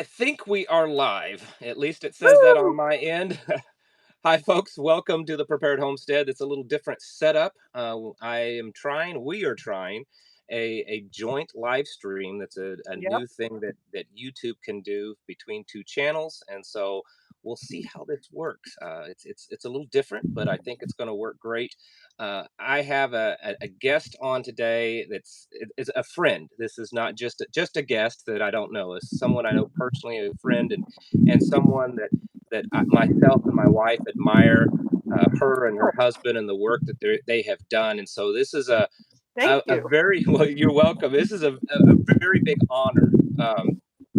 I think we are live. At least it says that on Woo! my end. Hi, folks. Welcome to the Prepared Homestead. It's a little different setup. We are trying a joint live stream. That's a Yep. new thing that YouTube can do between two channels. And so we'll see how this works. It's a little different, but I think it's going to work great. I have a guest on today is a friend. This is not just a guest that I don't know. It's someone I know personally, a friend, and someone that myself and my wife admire her and her Oh, husband and the work that they have done. And so this is thank a you. very well. You're welcome. This is a very big honor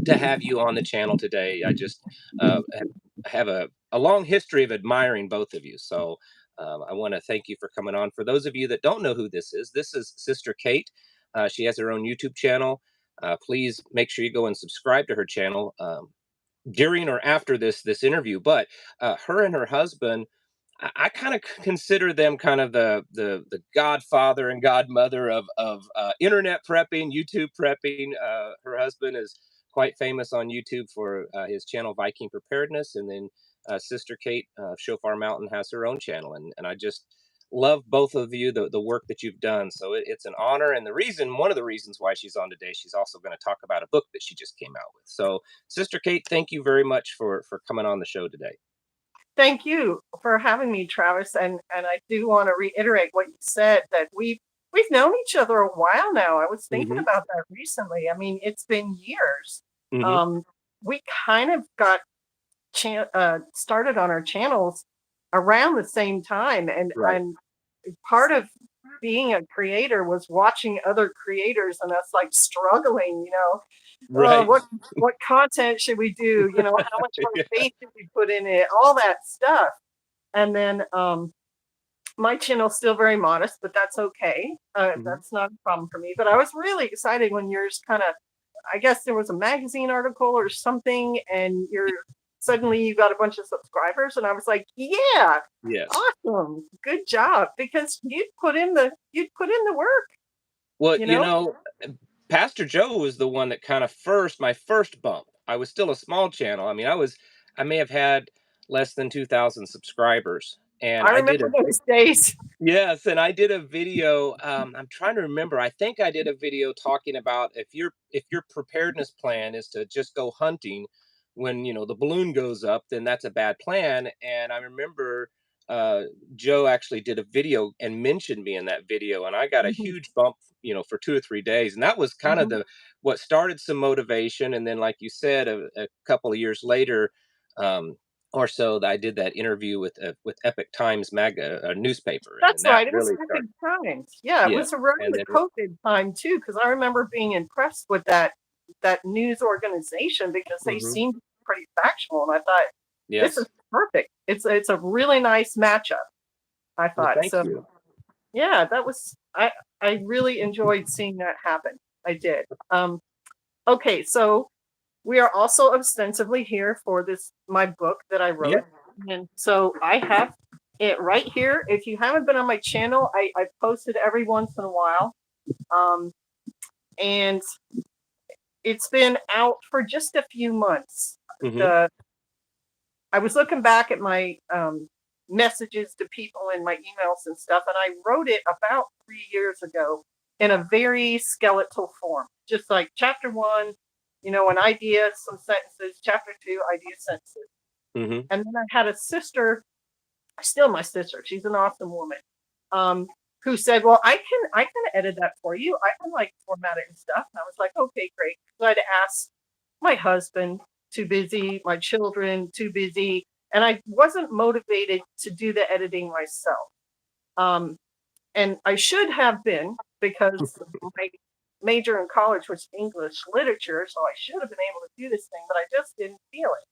to have you on the channel today. I just have a long history of admiring both of you. So I want to thank you for coming on. For those of you that don't know who this is Sister Kate. She has her own YouTube channel. Please make sure you go and subscribe to her channel. During or after this interview. But her and her husband, I kind of consider them kind of the godfather and godmother of internet prepping, YouTube prepping. Her husband is quite famous on YouTube for his channel Viking Preparedness, and then Sister Kate Shofar Mountain has her own channel, and I just love both of you, the work that you've done. So it's an honor, and one of the reasons why she's on today, she's also going to talk about a book that she just came out with. So Sister Kate, thank you very much for coming on the show today. Thank you for having me, Travis. And I do want to reiterate what you said that we've known each other a while now. I was thinking Hmm. about that recently. I mean, it's been years. Hmm. Um, we kind of got started on our channels around the same time, Right. and part of being a creator was watching other creators and us like struggling, Right. what content should we do? How much more Yeah. faith should we put in it? All that stuff. And then my channel's still very modest, but that's okay. Hmm. That's not a problem for me. But I was really excited when yours kind of, I guess there was a magazine article or something, and suddenly you got a bunch of subscribers, and I was like, yeah, Yes. awesome, good job, because you'd put in the work, Well, you know. Pastor Joe was the one that kind of my first bump. I was still a small channel. I mean, I may have had less than 2,000 subscribers, and I I did remember a those days. yes, and I did a video. I'm trying to remember. I think I did a video talking about if your preparedness plan is to just go hunting when the balloon goes up, then that's a bad plan. And I remember uh, Joe actually did a video and mentioned me in that video, and I got a Mhm, huge bump, for 2 or 3 days, and that was kind of mhm. the what started some motivation. And then, like you said, a couple of years later. Or so that I did that interview with Epic Times a newspaper, and then That's that right, it was really Epic started. Times. Yeah, it Yeah, was around and the then COVID time too, because I remember being impressed with that news organization because they mhm, seemed pretty factual, and I thought, "This is yes. perfect." It's a really nice matchup, I Well, thought. thank So, you. yeah, I really enjoyed seeing that happen. I did. Okay, so we are also ostensibly here for this my book that I Yeah. wrote, and so I have it right here. If you haven't been on my channel, I post it every once in a while, um, and it's been out for just a few months. Mhm. The I was looking back at my messages to people in my emails and stuff, and I wrote it about 3 years ago in a very skeletal form, just like chapter one, an idea, some sentences, chapter two, idea, sentences. Mhm. And then I had a sister, still my sister, she's an awesome woman, um, who said, well, I can edit that for you. I can like format it and stuff. And I was like, okay, great. So I had to ask my husband, too busy, my children, too busy. And I wasn't motivated to do the editing myself. Um, and I should have been because my major in college was English literature. So I should have been able to do this thing, but I just didn't feel it.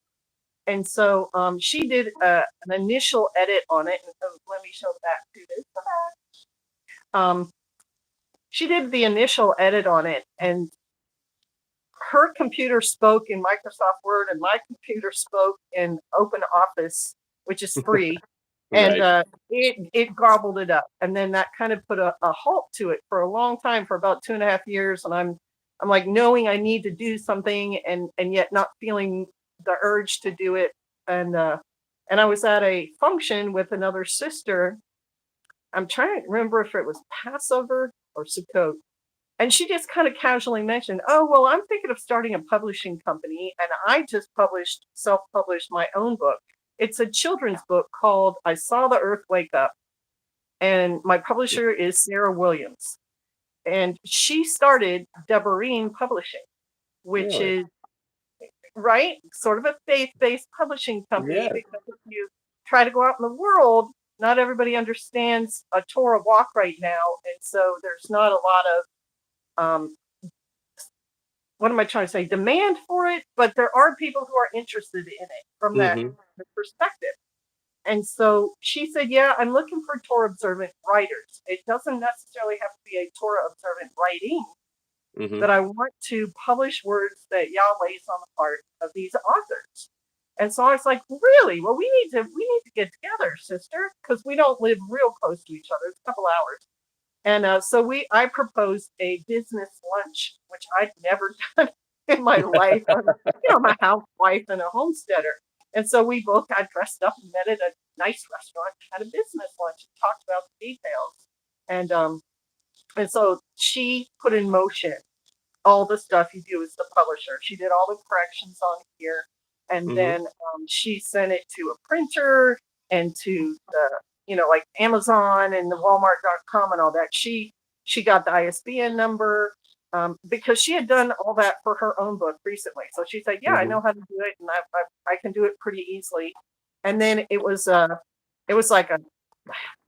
And so she did an initial edit on it. And let me show the back to this. Um, she did the initial edit on it, and her computer spoke in Microsoft Word, and my computer spoke in Open Office, which is free. And Right. it gobbled it up, and then that kind of put a halt to it for a long time, for about 2.5 years. And I'm I'm like knowing I need to do something and yet not feeling the urge to do it. And I was at a function with another sister. I'm trying to remember if it was Passover or Sukkot. And she just kind of casually mentioned, oh, well, I'm thinking of starting a publishing company. And I just self-published my own book. It's a children's book called I Saw the Earth Wake Up. And my publisher is Sarah Williams. And she started Deborine Publishing, which Really? is right, sort of a faith-based publishing company, Yeah. because if you try to go out in the world, not everybody understands a Torah walk right now. And so there's not a lot of what am I trying to say? Demand for it, but there are people who are interested in it from that Mm-hmm. perspective. And so she said, yeah, I'm looking for Torah observant writers. It doesn't necessarily have to be a Torah observant writing, Mm-hmm. but I want to publish words that Yah lays on the heart of these authors. And so I was like, really? Well, we need to get together, sister, because we don't live real close to each other. It's a couple hours. And so I proposed a business lunch, which I'd never done in my life. I'm a housewife and a homesteader. And so we both got dressed up and met at a nice restaurant, had a business lunch, and talked about the details. And so she put in motion all the stuff you do as the publisher. She did all the corrections on here. And Mm-hmm. then she sent it to a printer and to the like Amazon and the Walmart.com and all that. She got the ISBN number because she had done all that for her own book recently. So she said, yeah, I Mm-hmm. know how to do it, and I can do it pretty easily. And then it was like a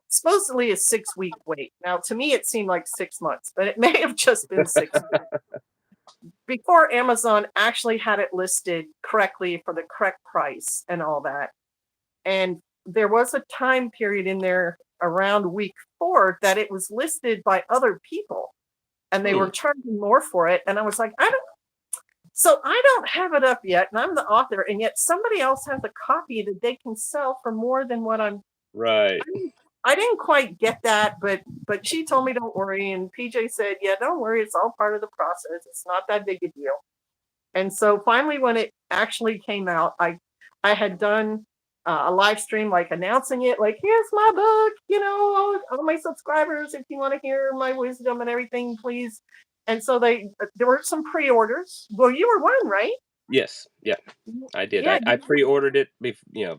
supposedly a 6-week wait. Now to me it seemed like 6 months, but it may have just been 6 months before Amazon actually had it listed correctly for the correct price and all that. And there was a time period in there around week 4 that it was listed by other people and they were Hmm. charging more for it. And I was like, I don't have it up yet. And I'm the author. And yet somebody else has a copy that they can sell for more than what Right. I didn't quite get that, but she told me don't worry. And PJ said, yeah, don't worry. It's all part of the process. It's not that big a deal. And so finally, when it actually came out, I had done a live stream, like announcing it, like, here's my book, all my subscribers, if you want to hear my wisdom and everything, please. And so there were some pre-orders. Well, you were one, right? Yes. Yeah. I did. Yeah, I pre-ordered it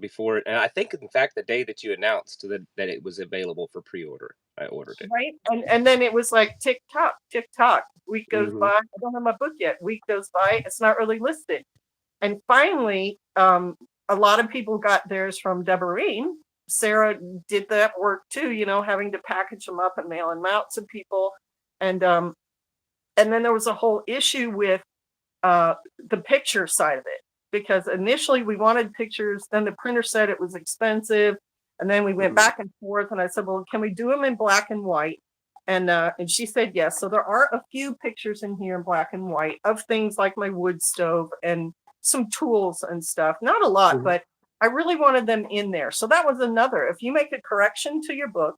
before it, and I think in fact the day that you announced that it was available for pre-order, I ordered it. right. And then it was like tick tock, tick tock. Week goes Mm-hmm. by. I don't have my book yet. Week goes by. It's not really listed. And finally, a lot of people got theirs from Deborine. Sarah did that work too, having to package them up and mail them out to people. And then there was a whole issue with the picture side of it, because initially we wanted pictures, then the printer said it was expensive, and then we went Mm-hmm. back and forth. And I said, well, can we do them in black and white? And she said yes. So there are a few pictures in here in black and white of things like my wood stove and some tools and stuff. Not a lot, Mm-hmm. but I really wanted them in there. So that was another. If you make a correction to your book,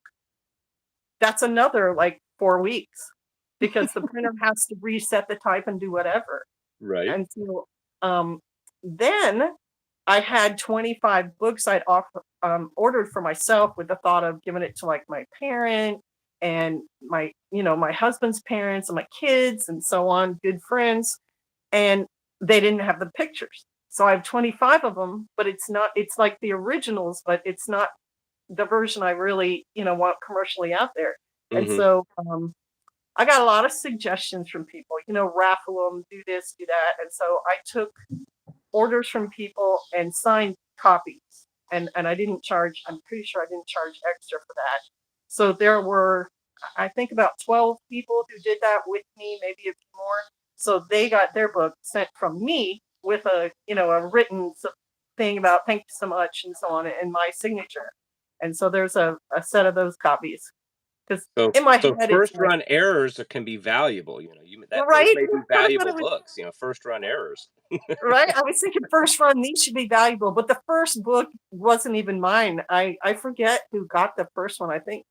that's another like 4 weeks, because the printer has to reset the type and do whatever. Right. And so then I had 25 books I'd ordered for myself, with the thought of giving it to like my parent and my husband's parents and my kids and so on, good friends. And they didn't have the pictures. So I have 25 of them, but it's like the originals, but it's not the version I really, want commercially out there. And Mm-hmm. so I got a lot of suggestions from people, raffle them, do this, do that. And so I took orders from people and signed copies. And I didn't charge, I'm pretty sure I didn't charge extra for that. So there were, I think, about 12 people who did that with me, maybe a few more. So they got their book sent from me with a written thing about thank you so much and so on, and my signature. And so there's a set of those copies, because So in my so head it's first like, run errors can be valuable. Those right? may be I thought valuable it was books. First run errors. right. I was thinking first run, these should be valuable, but the first book wasn't even mine. I forget who got the first one. I think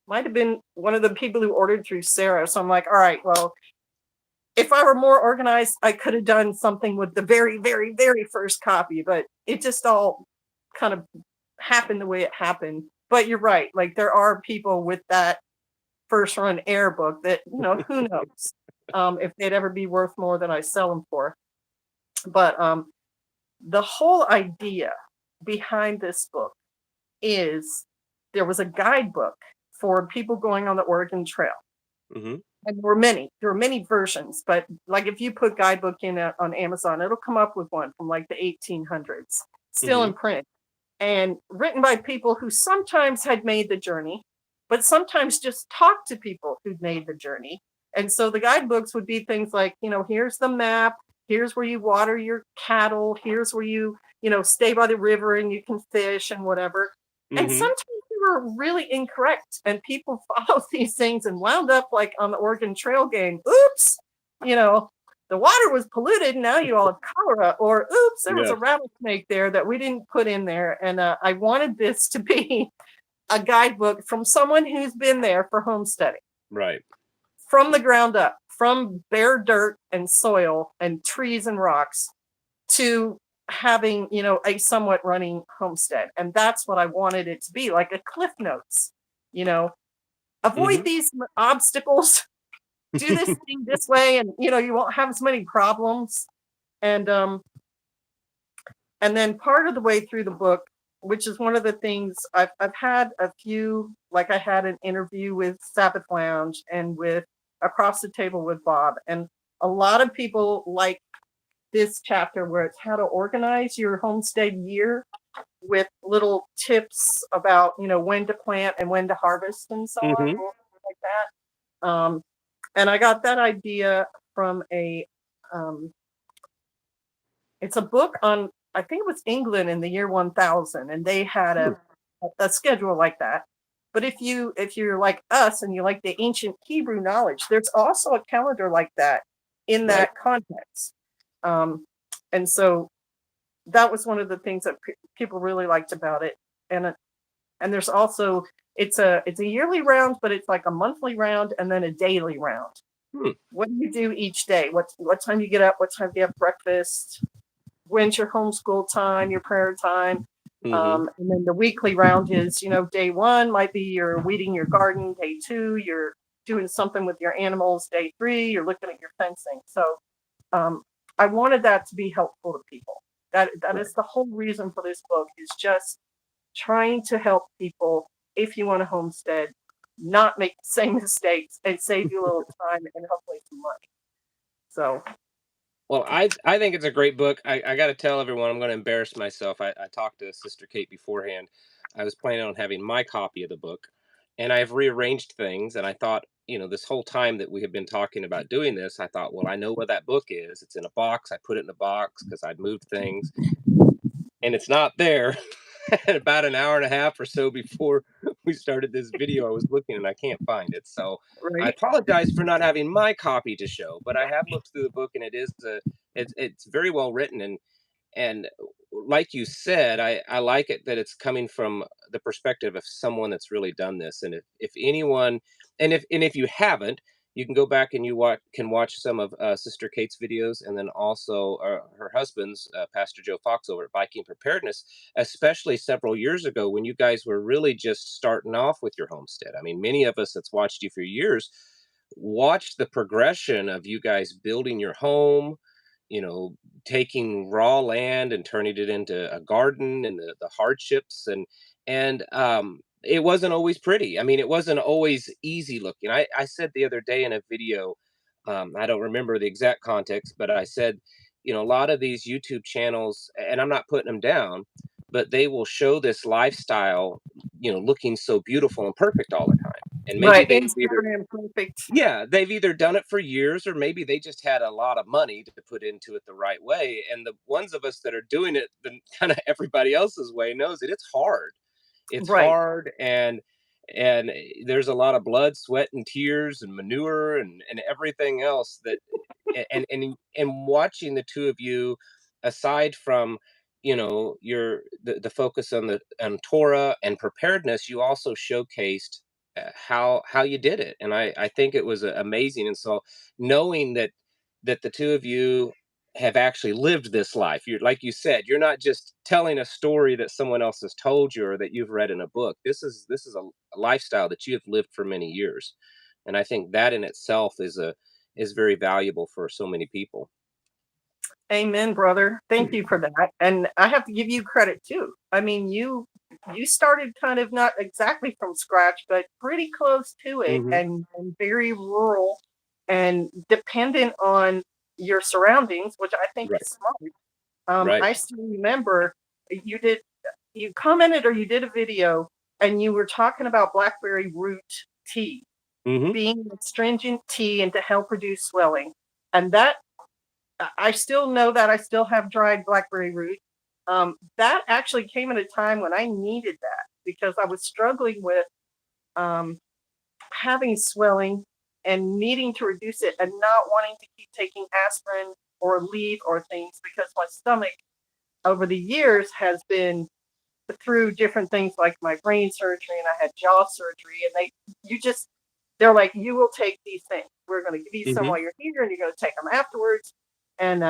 might have been one of the people who ordered through Sarah. So I'm like, all right, well, if I were more organized, I could have done something with the very, very, very first copy, but it just all kind of happened the way it happened. But you're right. Like there are people with that first run air book that, who knows if they'd ever be worth more than I sell them for. But the whole idea behind this book is there was a guidebook for people going on the Oregon Trail. Mm-hmm. And there were many versions, but like if you put guidebook in on Amazon, it'll come up with one from like the 1800s, still Mm-hmm. in print and written by people who sometimes had made the journey, but sometimes just talked to people who'd made the journey. And so the guidebooks would be things like, here's the map, here's where you water your cattle, here's where you, stay by the river and you can fish and whatever. And Mm-hmm. sometimes they were really incorrect, and people followed these things and wound up like on the Oregon Trail game. Oops, the water was polluted. Now you all have cholera. Or oops, there was Yes. a rattlesnake there that we didn't put in there. And I wanted this to be a guidebook from someone who's been there for homesteading Right. from the ground up, from bare dirt and soil and trees and rocks to having, a somewhat running homestead. And that's what I wanted it to be, like a Cliff Notes, avoid Mm-hmm. these obstacles, do this thing this way, and you won't have as many problems. And then part of the way through the book, which is one of the things I've had a few, like I had an interview with Sabbath Lounge and with Across the Table with Bob, and a lot of people like this chapter where it's how to organize your homestead year with little tips about when to plant and when to harvest and so on, Mm-hmm. like that. And I got that idea from it's a book on, I think it was England in the year 1000, and they had a schedule like that. But if you're like us and you like the ancient Hebrew knowledge, there's also a calendar like that in Right. that context. And so that was one of the things that people really liked about it. And there's also it's a yearly round, but it's like a monthly round and then a daily round. Hmm. What do you do each day? What time you get up? What time do you have breakfast? When's your homeschool time? Your prayer time? Mm-hmm. And then the weekly round is, day one might be you're weeding your garden. Day two, you're doing something with your animals. Day three, you're looking at your fencing. So I wanted that to be helpful to people. That Right. is the whole reason for this book, is just trying to help people, if you want to homestead, not make the same mistakes and save you a little time and hopefully some money. So Well, I think it's a great book. I got to tell everyone, I'm going to embarrass myself. I talked to Sister Kate beforehand. I was planning on having my copy of the book, and I've rearranged things. And I thought, this whole time that we have been talking about doing this, I thought, well, I know where that book is. It's in a box. I put it in a box because I'd moved things, and it's not there. And about an hour and a half or so before we started this video, I was looking and I can't find it. So I right. apologize for not having my copy to show, but I have looked through the book and it's very well written, and like you said, I like it that it's coming from the perspective of someone that's really done this. And if anyone, and if you haven't, you can go back and can watch some of Sister Kate's videos, and then also her husband's, Pastor Joe Fox, over at Viking Preparedness, especially several years ago when you guys were really just starting off with your homestead. I mean, many of us that's watched you for years watched the progression of you guys building your home, you know, taking raw land and turning it into a garden, and the hardships, and it wasn't always pretty. I mean, it wasn't always easy looking. I said the other day in a video, I don't remember the exact context, but I said, a lot of these YouTube channels, and I'm not putting them down, but they will show this lifestyle, looking so beautiful and perfect all the time. And maybe Right. they've either Instagram perfect. yeah, they've either done it for years, or maybe they just had a lot of money to put into it the right way. And the ones of us that are doing it the kind of everybody else's way knows that it's hard. It's Right. hard, and there's a lot of blood, sweat, and tears, and manure, and everything else that and watching the two of you, aside from the focus on Torah and preparedness, you also showcased how you did it, and I think it was amazing. And so knowing that that the two of you have actually lived this life. You're, like you said, you're not just telling a story that someone else has told you or that you've read in a book. This is a lifestyle that you have lived for many years, and I think that in itself is very valuable for so many people. Amen, brother. Thank you for that. And I have to give you credit too. I mean, you started kind of not exactly from scratch, but pretty close to it, Hmm. and very rural and dependent on your surroundings, which I think is Right. smart. Right. I still remember you did you commented or you did a video and you were talking about blackberry root tea Hmm. being an astringent tea and to help reduce swelling. And that I still know that I still have dried blackberry root. That actually came at a time when I needed that because I was struggling with um, having swelling and needing to reduce it and not wanting to keep taking aspirin or leave or things because my stomach over the years has been through different things like my brain surgery and I had jaw surgery and they're like, you will take these things. We're going to give you some Hmm. while you're here and you're going to take them afterwards. And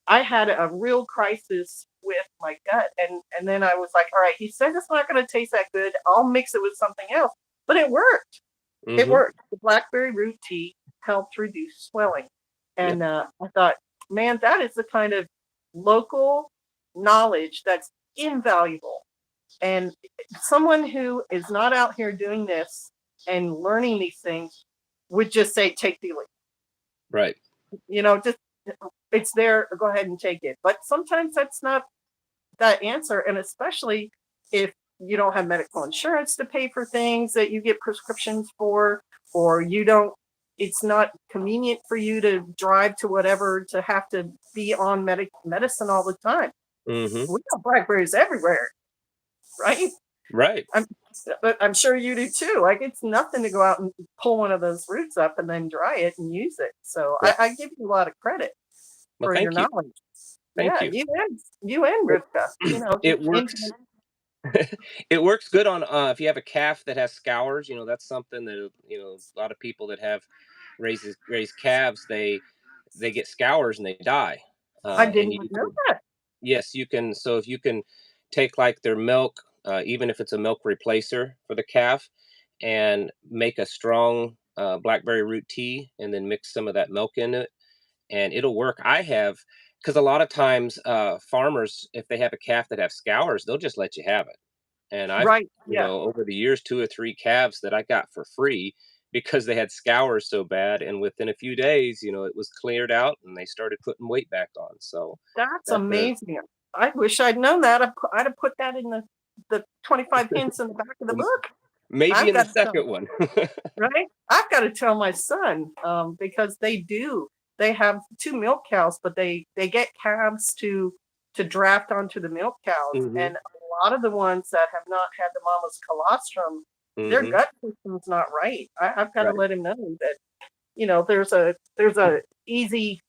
I had a real crisis with my gut. And then I was like, all right, he said it's not going to taste that good. I'll mix it with something else. But it worked. It Hmm. worked. The blackberry root tea helped reduce swelling. Yep. And I thought, man, that is the kind of local knowledge that's invaluable. And someone who is not out here doing this and learning these things would just say, take the lead. Right. Just it's there, go ahead and take it. But sometimes that's not that answer. And especially if you don't have medical insurance to pay for things that you get prescriptions for, or you don't, it's not convenient for you to drive to whatever to have to be on medicine all the time. Hmm. We got blackberries everywhere, right? Right. I'm, but I'm sure you do too. Like it's nothing to go out and pull one of those roots up and then dry it and use it. So Right. I give you a lot of credit Well, for your thank you. knowledge. Thank Yeah, you. you and It, Rivka. Just it works. intimate. It works good on if you have a calf that has scours. That's something that a lot of people that have raised calves, they get scours and they die. I And didn't you even know can, that. yes, you can. So if you can take like their milk, even if it's a milk replacer for the calf, and make a strong blackberry root tea, and then mix some of that milk in it, and it'll work. I have, because a lot of times farmers, if they have a calf that have scours, they'll just let you have it. And I've, Right. Yeah. over the years, two or three calves that I got for free because they had scours so bad. And within a few days, it was cleared out and they started putting weight back on. So That's that's a amazing. I wish I'd known that. I'd have put that in the 25 hints in the back of the book. maybe I've in the got to tell second one. right? I've got to tell my son because they do. They have two milk cows, but they get calves to draft onto the milk cows, Hmm. and a lot of the ones that have not had the mama's colostrum, their Hmm. gut system's not right. I've got to Right. let him know that there's a easy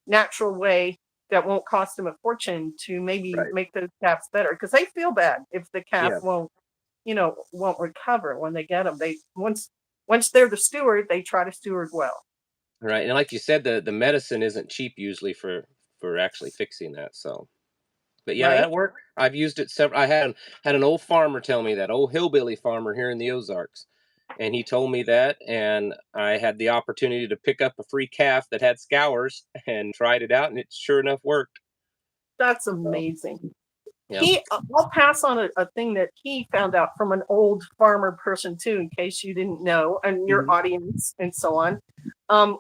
natural way that won't cost them a fortune to maybe Right. make those calves better because they feel bad if the calf Yeah. won't recover when they get them. They once they're the steward, they try to steward well. Right. And like you said, the medicine isn't cheap usually for actually fixing that. So, but yeah, Right? that worked. I've used it several. I had an old farmer tell me that, old hillbilly farmer here in the Ozarks, and he told me that, and I had the opportunity to pick up a free calf that had scours and tried it out, and it sure enough worked. That's So, amazing. yeah. I'll pass on a thing that he found out from an old farmer person too, in case you didn't know, and your Hmm. audience and so on. Um,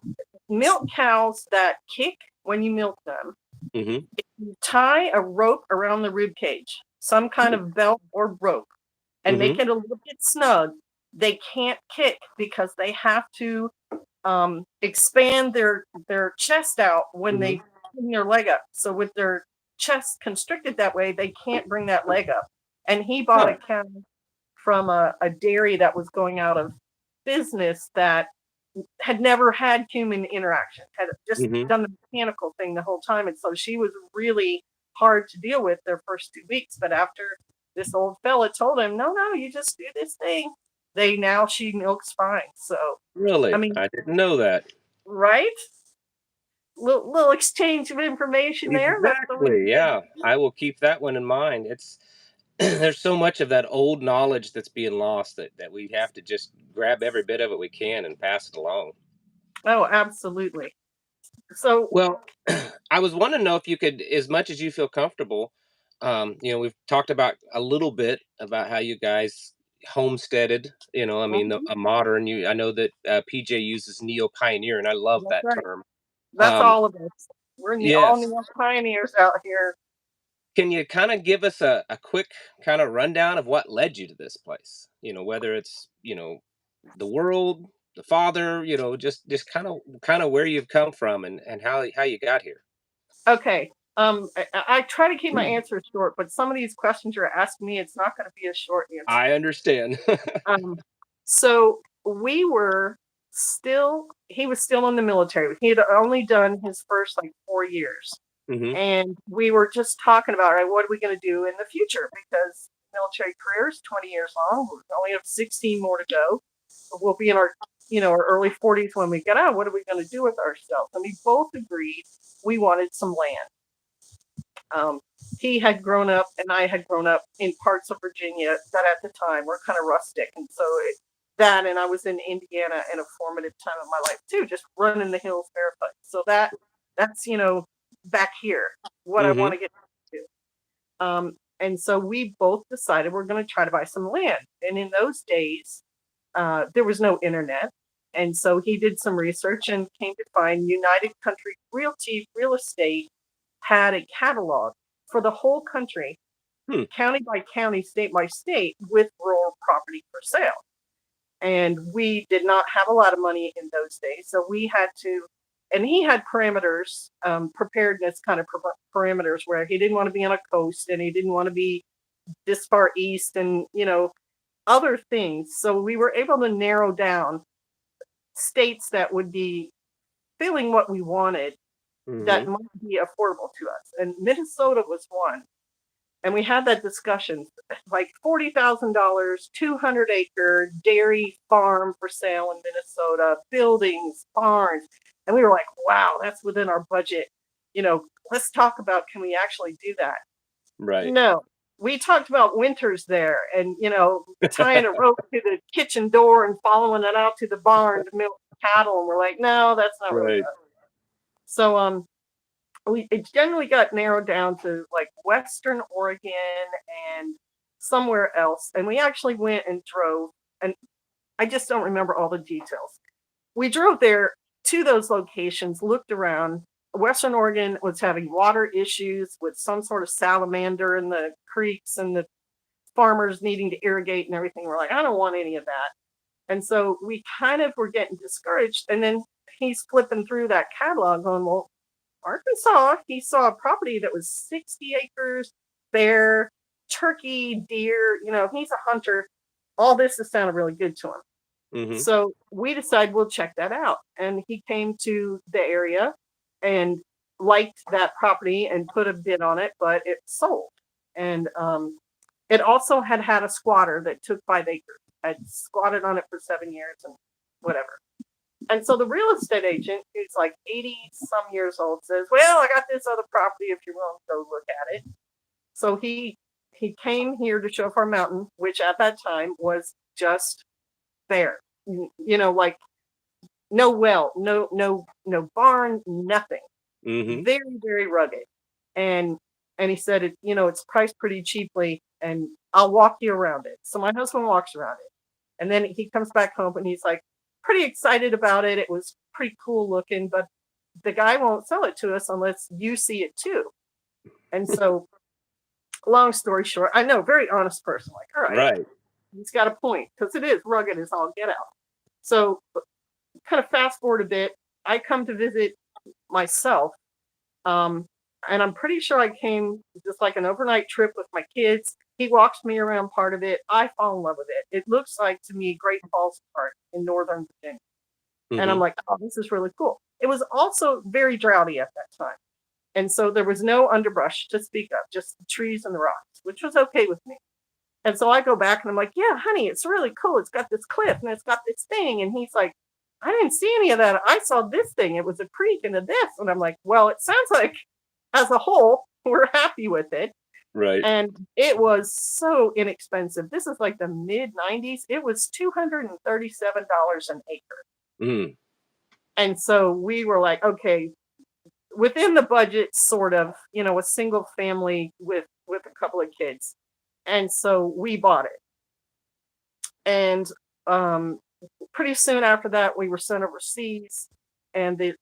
Milk cows that kick when you milk them, Hmm. you tie a rope around the rib cage, some kind of belt or rope, and Hmm. make it a little bit snug. They can't kick because they have to expand their chest out when Hmm. they bring their leg up. So with their chest constricted that way, they can't bring that leg up. And he bought a Huh. cow from a dairy that was going out of business that had never had human interaction, had just Hmm. done the mechanical thing the whole time. And so she was really hard to deal with their first 2 weeks. But after this old fella told him, no, you just do this thing, she milks fine. So, I Really? mean, I didn't know that. right? little exchange of information there. That's always Exactly. good. Yeah, I will keep that one in mind. It's there's so much of that old knowledge that's being lost that we have to just grab every bit of it we can and pass it along. Oh, absolutely. So, Well, I was wanting to know if you could, as much as you feel comfortable, we've talked about a little bit about how you guys homesteaded. I mean, mhm, a modern. I know that PJ uses neo pioneer, and I love that's that right. term. That's Um, all of us. We're all yes. neo pioneers out here. Can you kind of give us a quick kind of rundown of what led you to this place? Whether it's the world, the father, just kind of where you've come from and how you got here. Okay. I try to keep my answers short, but some of these questions you're asking me, it's not going to be a short answer. I understand. Um, so we were he was still in the military. He had only done his first like 4 years. Hmm. And we were just talking about, right, what are we going to do in the future? Because military career is 20 years long. We only have 16 more to go. We'll be in our early 40s when we get out. What are we going to do with ourselves? And we both agreed we wanted some land. Um, he had grown up and I had grown up in parts of Virginia that at the time were kind of rustic. And so that, and I was in Indiana in a formative time of my life too, just running the hills barefoot. So that's, back here, what I want Hmm. to get to. And so we both decided we're going to try to buy some land. And in those days, there was no internet. And so he did some research and came to find United Country Realty Real Estate had a catalog for the whole country, Hmm. county by county, state by state, with rural property for sale. And we did not have a lot of money in those days. So we had to, and he had parameters, preparedness kind of parameters where he didn't want to be on a coast and he didn't want to be this far east and, other things. So we were able to narrow down states that would be filling what we wanted that Hmm. might be affordable to us. And Minnesota was one. And we had that discussion, like $40,000, 200-acre dairy farm for sale in Minnesota, buildings, barns. And we were like, wow, that's within our budget. Let's talk about, can we actually do that? Right. No, we talked about winters there and, tying a rope to the kitchen door and following it out to the barn to milk cattle. And we're like, no, that's not really Right. us. So, it generally got narrowed down to like Western Oregon and somewhere else. And we actually went and drove, and I just don't remember all the details. We drove there to those locations, looked around. Western Oregon was having water issues with some sort of salamander in the creeks and the farmers needing to irrigate and everything. We're like, I don't want any of that. And so we kind of were getting discouraged. And then he's flipping through that catalog going, well, Arkansas, he saw a property that was 60 acres, bear, turkey, deer. He's a hunter. All this has sounded really good to him. Hmm. So we decided we'll check that out. And he came to the area and liked that property and put a bid on it, but it sold. And it also had a squatter that took 5 acres, had squatted on it for 7 years and whatever. And so the real estate agent, who's like 80 some years old, says, well, I got this other property if you're willing to go look at it. So he came here to Shofar Mountain, which at that time was just there. Like no well, no barn, nothing. Hmm. Very, very rugged. And he said it's priced pretty cheaply and I'll walk you around it. So my husband walks around it. And then he comes back home and he's like pretty excited about it. It was pretty cool looking, but the guy won't sell it to us unless you see it too. And so, long story short, I know, very honest person, like, all right, Right. he's got a point because it is rugged as all get out. So, kind of fast forward a bit, I come to visit myself. Um, and I'm pretty sure I came just like an overnight trip with my kids. He walks me around part of it. I fall in love with it. It looks like to me Great Falls Park in Northern Virginia. And I'm Hmm. like, oh, this is really cool. It was also very droughty at that time. And so there was no underbrush to speak of, just the trees and the rocks, which was okay with me. And so I go back and I'm like, yeah, honey, it's really cool. It's got this cliff and it's got this thing. And he's like, I didn't see any of that. I saw this thing. It was a creek and a this. And I'm like, well, it sounds like as a whole, we're happy with it. Right. And it was so inexpensive. This is like the mid 90s. It was $237 an acre. Mm. And so we were like, okay, within the budget, sort of, a single family with a couple of kids. And so we bought it. And pretty soon after that, we were sent overseas, and the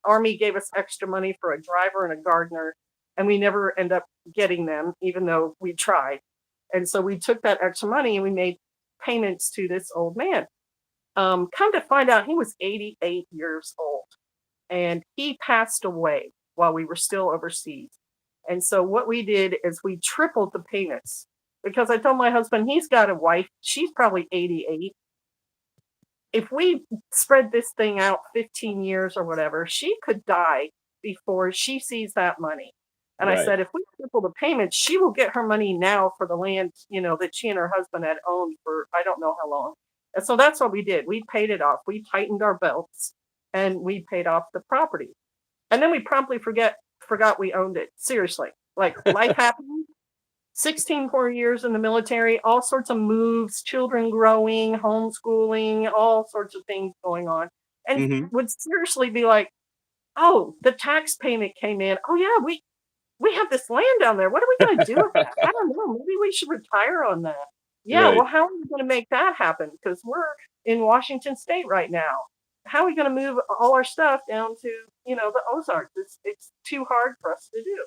Army gave us extra money for a driver and a gardener, and we never end up getting them, even though we tried. And so we took that extra money and we made payments to this old man. Come to find out, he was 88 years old, and he passed away while we were still overseas. And so what we did is we tripled the payments, because I told my husband, he's got a wife, she's probably 88. If we spread this thing out 15 years or whatever, she could die before she sees that money. And I Right. said, if we triple the payments, she will get her money now for the land, that she and her husband had owned for I don't know how long. And so that's what we did. We paid it off. We tightened our belts and we paid off the property. And then we promptly forgot we owned it. Seriously. Like, life happened. 16 more years in the military, all sorts of moves, children growing, homeschooling, all sorts of things going on. And Hmm. would seriously be like, oh, the tax payment came in. Oh yeah, we have this land down there. What are we going to do with that? I don't know. Maybe we should retire on that. Yeah, Right. well, how are we going to make that happen? Because we're in Washington State right now. How are we going to move all our stuff down to, the Ozarks? It's too hard for us to do.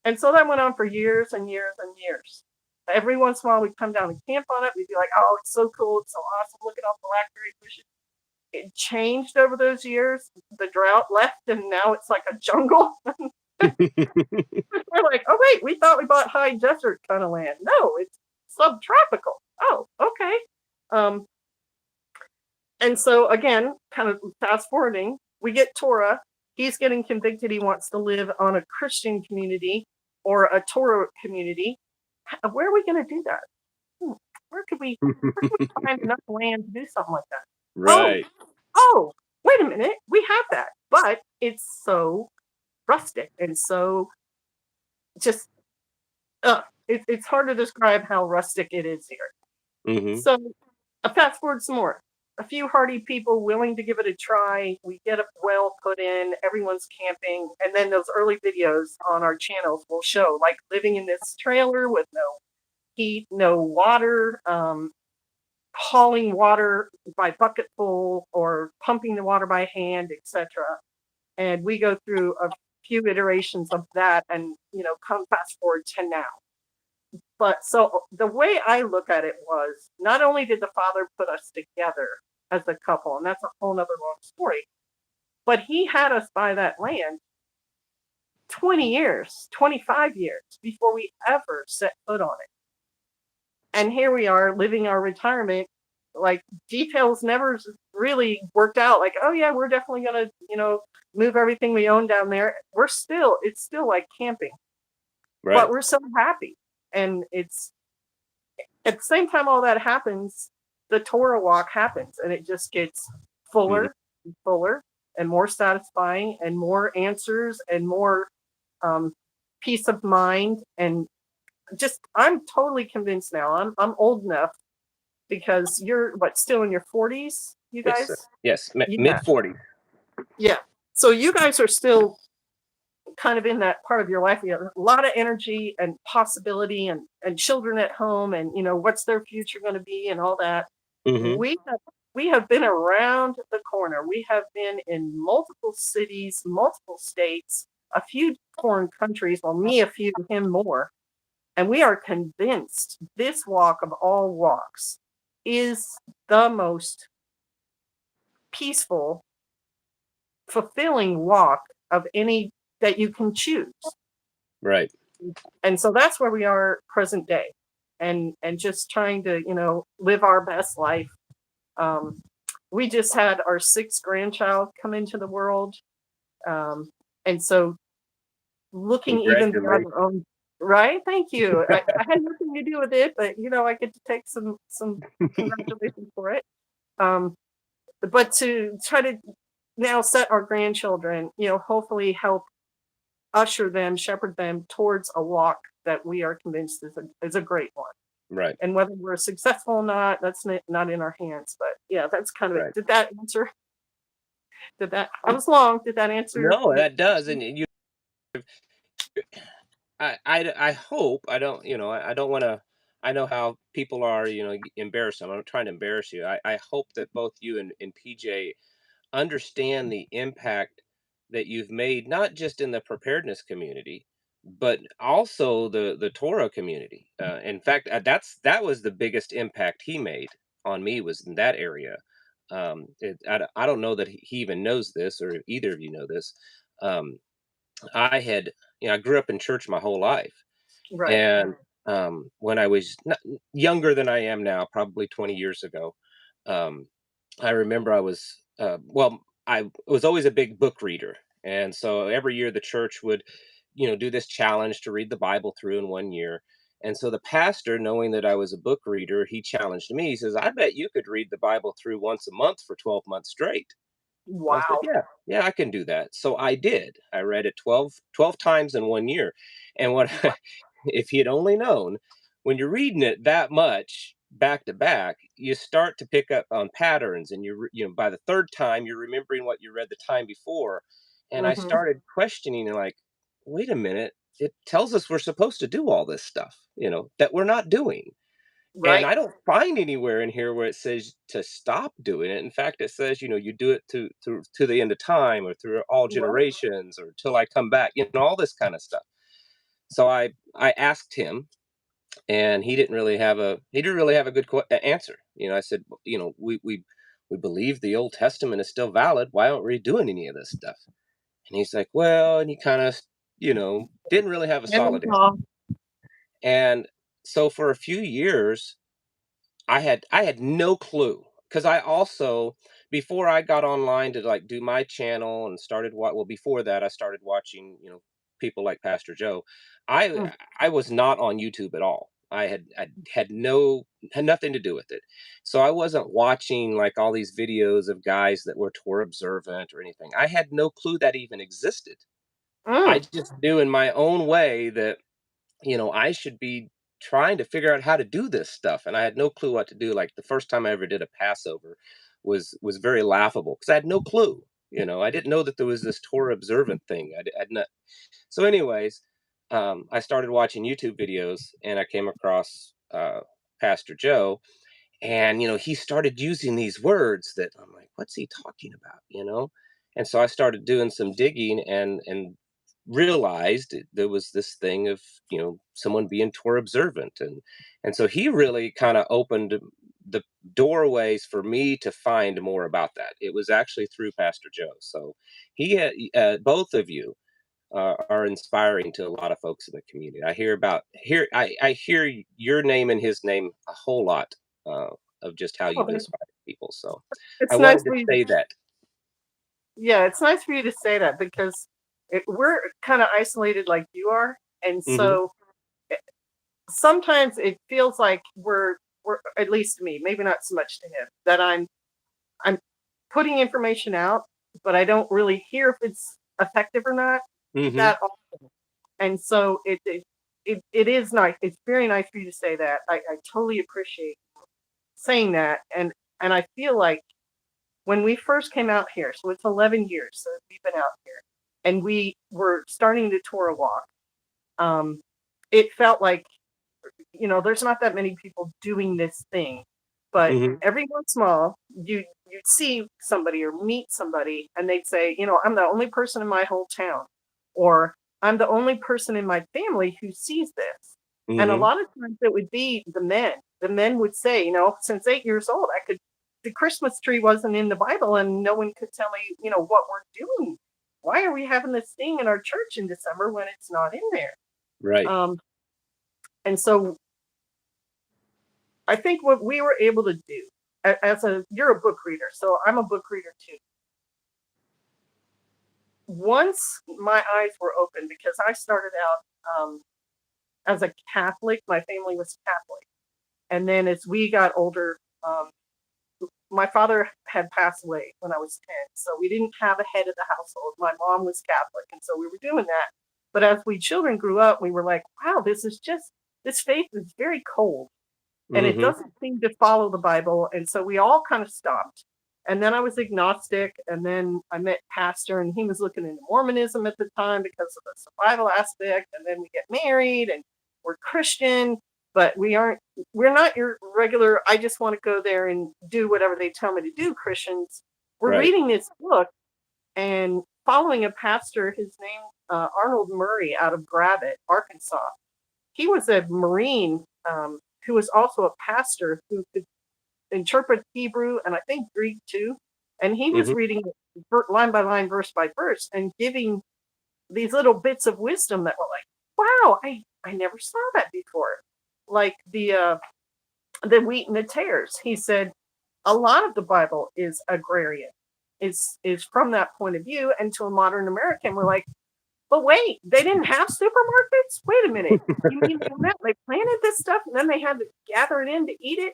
And so that went on for years and years and years. Every once in a while, we'd come down and camp on it. We'd be like, oh, it's so cool. It's so awesome. Look at all the blackberry bushes. It changed over those years. The drought left, and now it's like a jungle. We're like, oh, wait, we thought we bought high desert kind of land. No, it's subtropical. Oh, okay. Um, and so, again, kind of fast forwarding, we get Torah. He's getting convicted. He wants to live on a Christian community or a Torah community. Where are we going to do that? Where could we find enough land to do something like that? Oh, Right. oh, wait a minute. We have that, but it's so rustic and so just, it's hard to describe how rustic it is here. Hmm. So fast forward some more. A few hardy people willing to give it a try. We get a well put in, everyone's camping, and then those early videos on our channels will show like living in this trailer with no heat, no water, hauling water by bucketful or pumping the water by hand, etc. And we go through a few iterations of that and, come fast forward to now. But so the way I look at it was, not only did the Father put us together as a couple, and that's a whole nother long story, but he had us buy that land 20 years, 25 years before we ever set foot on it. And here we are living our retirement. Like, details never really worked out. Like, oh yeah, we're definitely going to, move everything we own down there. It's still like camping, but Right. we're so happy. And it's, at the same time all that happens, the Torah walk happens, and it just gets Hmm. fuller and fuller and more satisfying and more answers and more peace of mind. And just, I'm totally convinced now. I'm old enough, because you're still in your 40s, you Yes, sir. guys? Yes. Yeah. Mid-40s. Yeah. So you guys are still kind of in that part of your life. You have a lot of energy and possibility, and children at home, and what's their future going to be and all that. Hmm. We have been around the corner. We have been in multiple cities, multiple states, a few foreign countries. Well, me a few, him more. And we are convinced this walk of all walks is the most peaceful, fulfilling walk of any that you can choose. Right. And so that's where we are present day, and just trying to, live our best life. We just had our sixth grandchild come into the world. And so looking even beyond Congratulations. our own, right? Thank you. I had nothing to do with it, but I get to take some congratulations for it. Um, but to try to now set our grandchildren, hopefully help usher them, shepherd them towards a walk that we are convinced is a great one. Right. And whether we're successful or not, that's not in our hands. But yeah, that's kind of it. Right. Did that answer? Did that? I was long. Did that answer No, your that does, question? and you. I hope I don't, I don't want to. I know how people are, embarrassed. I'm not trying to embarrass you. I hope that both you and PJ understand the impact that you've made, not just in the preparedness community, but also the Torah community. In fact, that was the biggest impact he made on me, was in that area. I don't know that he even knows this, or either of you know this. Um, I had, I grew up in church my whole life, Right. and when I was younger than I am now, probably 20 years ago, um, I remember I was always a big book reader. And so every year the church would, do this challenge to read the Bible through in 1 year. And so the pastor, knowing that I was a book reader, he challenged me. He says, I bet you could read the Bible through once a month for 12 months straight. I said, Wow. yeah, yeah, I can do that. So I did. I read it 12 times in 1 year. And what, Wow. if he had only known, when you're reading it that much back to back, you start to pick up on patterns. And by the third time, you're remembering what you read the time before. And I Hmm. started questioning, and like, wait a minute, it tells us we're supposed to do all this stuff, that we're not doing. And Right. I don't find anywhere in here where it says to stop doing it. In fact, it says, you do it to the end of time, or through all Right. generations, or till I come back, all this kind of stuff. So I asked him, and he didn't really have a good answer. I said, we believe the Old Testament is still valid. Why aren't we doing any of this stuff? And he's like, well, and he kind of, didn't really have a And solid answer. And so for a few years, I had no clue, because I also, before I got online to like do my channel and started what well before that I started watching, people like Pastor Joe. I was not on YouTube at all. I had nothing to do with it. So I wasn't watching like all these videos of guys that were Torah observant or anything. I had no clue that even existed. I Mm. just knew in my own way that I should be trying to figure out how to do this stuff, and I had no clue what to do. Like the first time I ever did a Passover was very laughable, because I had no clue. I didn't know that there was this Torah observant thing. I'd not. So, anyways, I started watching YouTube videos, and I came across Pastor Joe, and he started using these words that I'm like, what's he talking about? And so I started doing some digging, and realized there was this thing of someone being Torah observant, and so he really kind of opened the doorways for me to find more about that. It was actually through Pastor Joe. So both of you are inspiring to a lot of folks in the community. I hear your name and his name a whole lot, uh, of just how Well, you've inspired people. So I it's nice wanted to for you. say that. Yeah, it's nice for you to say that because we're kind of isolated like you are, and Hmm. so sometimes it feels like we're at least to me, maybe not so much to him, that I'm putting information out, but I don't really hear if it's effective or not Hmm. that often. And so it is nice. It's very nice for you to say that. I totally appreciate saying that, and I feel like when we first came out here, so it's 11 years so we've been out here, and we were starting the Torah walk. Um, it felt like there's not that many people doing this thing, but Hmm. every once in a while, you'd see somebody or meet somebody, and they'd say, I'm the only person in my whole town, or I'm the only person in my family who sees this. And a Hmm. lot of times it would be the men. The men would say, since 8 years old, the Christmas tree wasn't in the Bible, and no one could tell me, what we're doing. Why are we having this thing in our church in December when it's not in there? Right. Um, and so I think what we were able to do you're a book reader, so I'm a book reader too. Once my eyes were open, because I started out as a Catholic, my family was Catholic, and then as we got older, um, my father had passed away when I was 10, so we didn't have a head of the household. My mom was Catholic, and so we were doing that. But as we children grew up, we were like, wow, this faith is very cold, and it Mm-hmm. doesn't seem to follow the Bible. And so we all kind of stopped. And then I was agnostic, and then I met Pastor, and he was looking into Mormonism at the time because of the survival aspect. And then we get married, and we're Christian, but we're not your regular, I just want to go there and do whatever they tell me to do Christians. We're Right. reading this book and following a pastor, his name, Arnold Murray out of Grafted, Arkansas. He was a Marine who was also a pastor who could interpret Hebrew and I think Greek too. And he was Mm-hmm. reading line by line, verse by verse, and giving these little bits of wisdom that were like, wow, I never saw that before. Like the wheat and the tares. He said a lot of the Bible is agrarian. Is from that point of view. And to a modern American, we're like, but wait, they didn't have supermarkets? Wait a minute. You mean they planted this stuff and then they had to gather it in to eat it?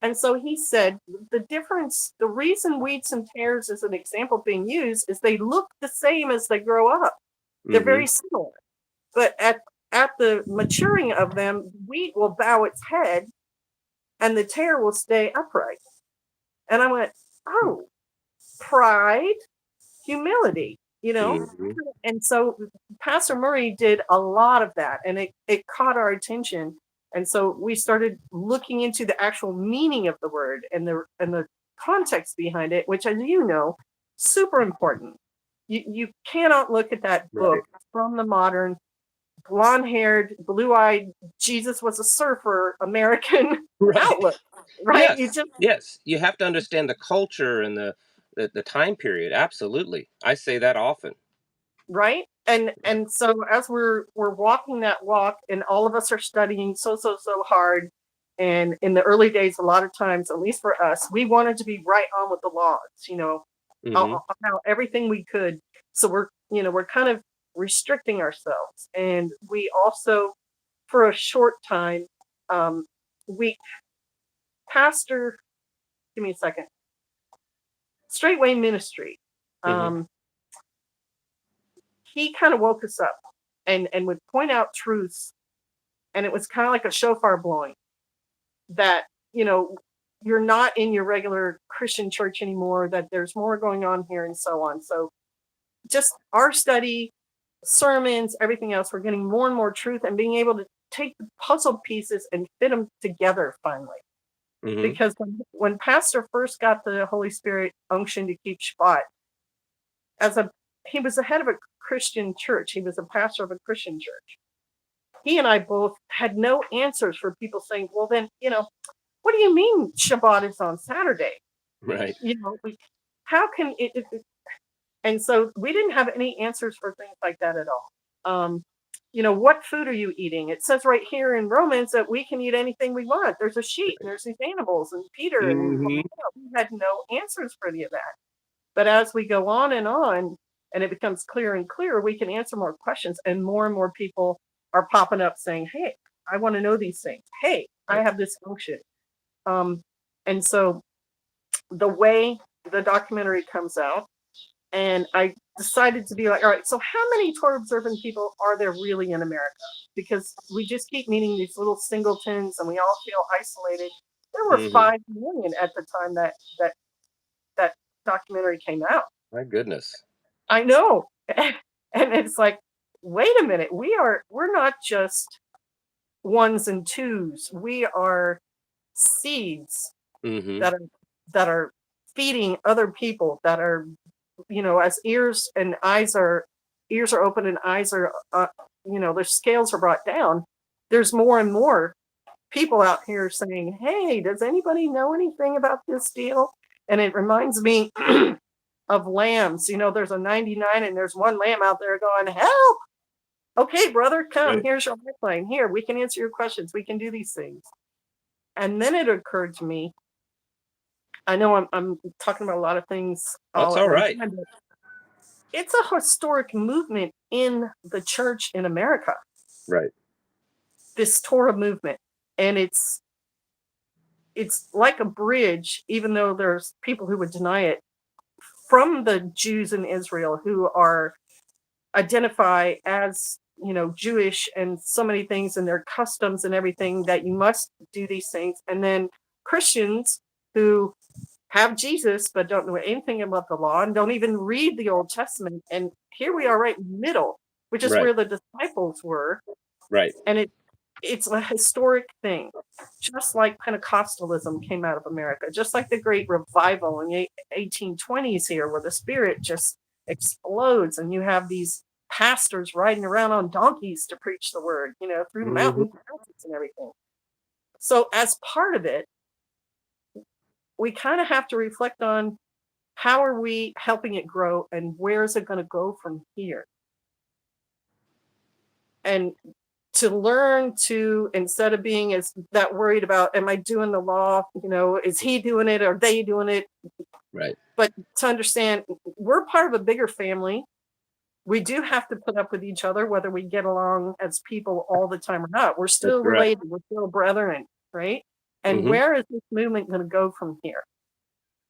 And so he said the difference, the reason wheats and tares is an example being used is they look the same as they grow up. They're Mm-hmm. very similar. But at the maturing of them, wheat will bow its head and the tare will stay upright. And I went, oh, pride, humility, you know? Mm-hmm. And so Pastor Murray did a lot of that, and it caught our attention. And so we started looking into the actual meaning of the word and the context behind it, which, as you know, super important. You cannot look at that book Right. from the modern blonde-haired, blue-eyed, Jesus was a surfer American Right. outlook, right? You Yes. just Yes. You have to understand the culture and the time period. Absolutely. I say that often. right. And so as we're walking that walk, and all of us are studying so hard, and in the early days, a lot of times, at least for us, we wanted to be right on with the laws, Mm-hmm. how everything we could. So we're kind of restricting ourselves. And we also, for a short time, we pastor, give me a second, Straightway Ministry. Mm-hmm. um he kind of woke us up and would point out truths, and it was kind of like a shofar blowing that, you know you're not in your regular Christian church anymore, that there's more going on here, and so on. So just our study, sermons, everything else, we're getting more and more truth and being able to take the puzzle pieces and fit them together finally. Mm-hmm. Because when Pastor first got the Holy Spirit unction to keep Shabbat, as a he was the head of a Christian church, he was a pastor of a Christian church. He and I both had no answers for people saying, well, then, what do you mean Shabbat is on Saturday? Right. How can and so we didn't have any answers for things like that at all. What food are you eating? It says right here in Romans that we can eat anything we want. There's a sheep, and there's these animals, and Peter, and Mm-hmm. we had no answers for any of that. But as we go on, and it becomes clearer and clearer, we can answer more questions, and more people are popping up saying, hey, I want to know these things. Hey, I Right. have this function. And so the way the documentary comes out, and I decided to be like, all right, so how many Torah observant people are there really in America? Because we just keep meeting these little singletons, and we all feel isolated. There were Mm-hmm. 5 million at the time that documentary came out. My goodness. I know. And it's like, wait a minute, we're not just ones and twos. We are seeds Mm-hmm. that are feeding other people, that are, as ears are open and eyes are, their scales are brought down. There's more and more people out here saying, hey, does anybody know anything about this deal? And it reminds me of lambs. There's a 99 and there's one lamb out there going, help. Okay, brother, come. Right. Here's your lifeline. Here, we can answer your questions. We can do these things. And then it occurred to me, I know I'm talking about a lot of things That's all at all one right. time, but it's a historic movement in the church in America, Right. this Torah movement. And it's like a bridge, even though there's people who would deny it, from the Jews in Israel who are identify as, you know, Jewish and so many things and their customs and everything, that you must do these things. And then Christians who have Jesus but don't know anything about the law and don't even read the Old Testament. And here we are right in the middle, which is Right. where the disciples were. Right. And it's a historic thing, just like Pentecostalism came out of America, just like the Great Revival in the 1820s here, where the Spirit just explodes and you have these pastors riding around on donkeys to preach the word, you know, through Hmm. mountain passes and everything. So as part of it, we kind of have to reflect on how are we helping it grow and where is it going to go from here? And to learn to, instead of being as that worried about, am I doing the law, you know, is he doing it, are they doing it, Right. but to understand we're part of a bigger family. We do have to put up with each other whether we get along as people all the time or not. We're That's still correct. related, we're still brethren, right? And Hmm. where is this movement going to go from here?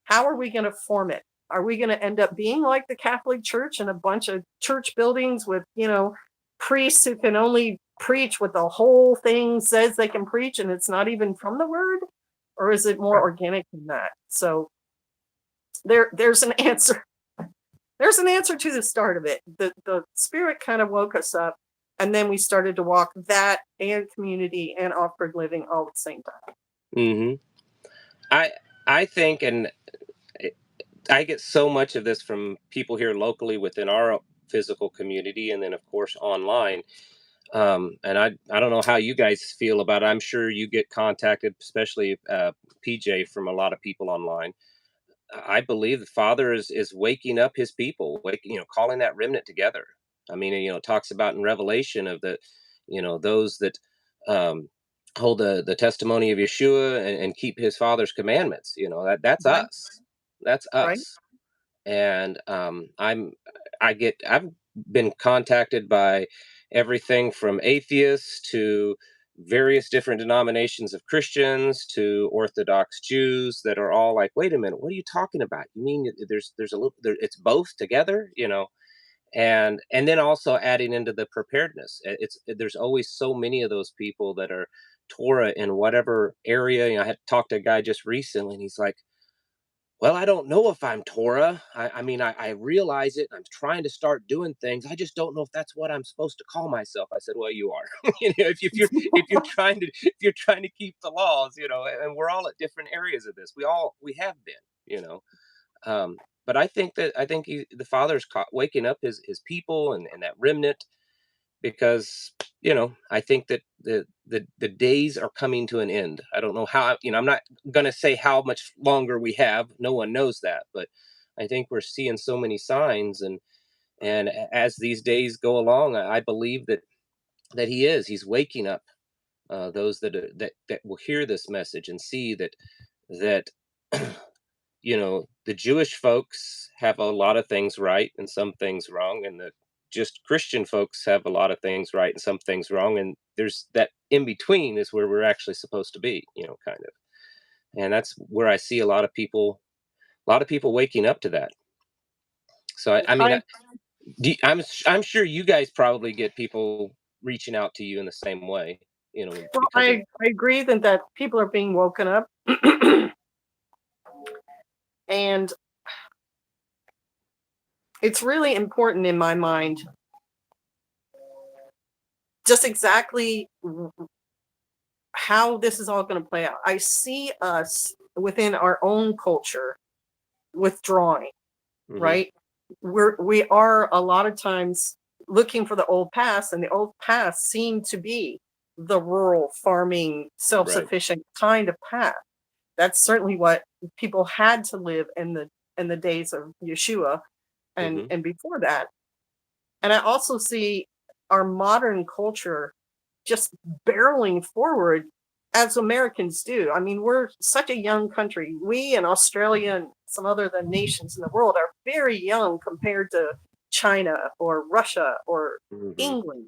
How are we going to form it? Are we going to end up being like the Catholic Church and a bunch of church buildings with, you know, priests who can only preach what the whole thing says they can preach and it's not even from the word? Or is it more Right. organic than that? So there's an answer. There's an answer to the start of it. The Spirit kind of woke us up, and then we started to walk that and community and off-grid living all at the same time. Hmm. I I think, and I get so much of this from people here locally within our physical community, and then of course online. And I don't know how you guys feel about it. I'm sure you get contacted, especially PJ, from a lot of people online. I believe the Father is waking up His people, calling that remnant together. I mean, it talks about in Revelation of those that um, hold the testimony of Yeshua and keep His Father's commandments. That's Right, us. That's right, us. And I've been contacted by everything from atheists to various different denominations of Christians to Orthodox Jews that are all like, wait a minute, what are you talking about? You mean there's a little it's both together? And then also adding into the preparedness. There's always so many of those people that are Torah in whatever area. I had talked to a guy just recently, and he's like, well, I don't know if I'm Torah. I mean, I realize it. I'm trying to start doing things. I just don't know if that's what I'm supposed to call myself. I said, well, you are. If you're trying to keep the laws, and we're all at different areas of this. We have been, you know. But I think the Father's waking up his people and that remnant, because I think that the days are coming to an end. I don't know how. I'm not going to say how much longer we have. No one knows that, but I think we're seeing so many signs, and as these days go along, I believe that he's waking up those that will hear this message and see that the Jewish folks have a lot of things right and some things wrong, and the just Christian folks have a lot of things right and some things wrong, and there's that in between is where we're actually supposed to be, kind of. And that's where I see a lot of people waking up to that. So I mean, I I'm sure you guys probably get people reaching out to you in the same way, well, because of I agree that people are being woken up. And it's really important in my mind just exactly how this is all going to play out. I see us within our own culture withdrawing, hmm. right? We are a lot of times looking for the old past, and the old past seemed to be the rural farming, Right. self-sufficient kind of path. That's certainly what people had to live in the days of Yeshua Hmm. and before that. And I also see our modern culture just barreling forward as Americans do. I mean, we're such a young country. We and Australia and some other the nations in the world are very young compared to China or Russia or Hmm. England.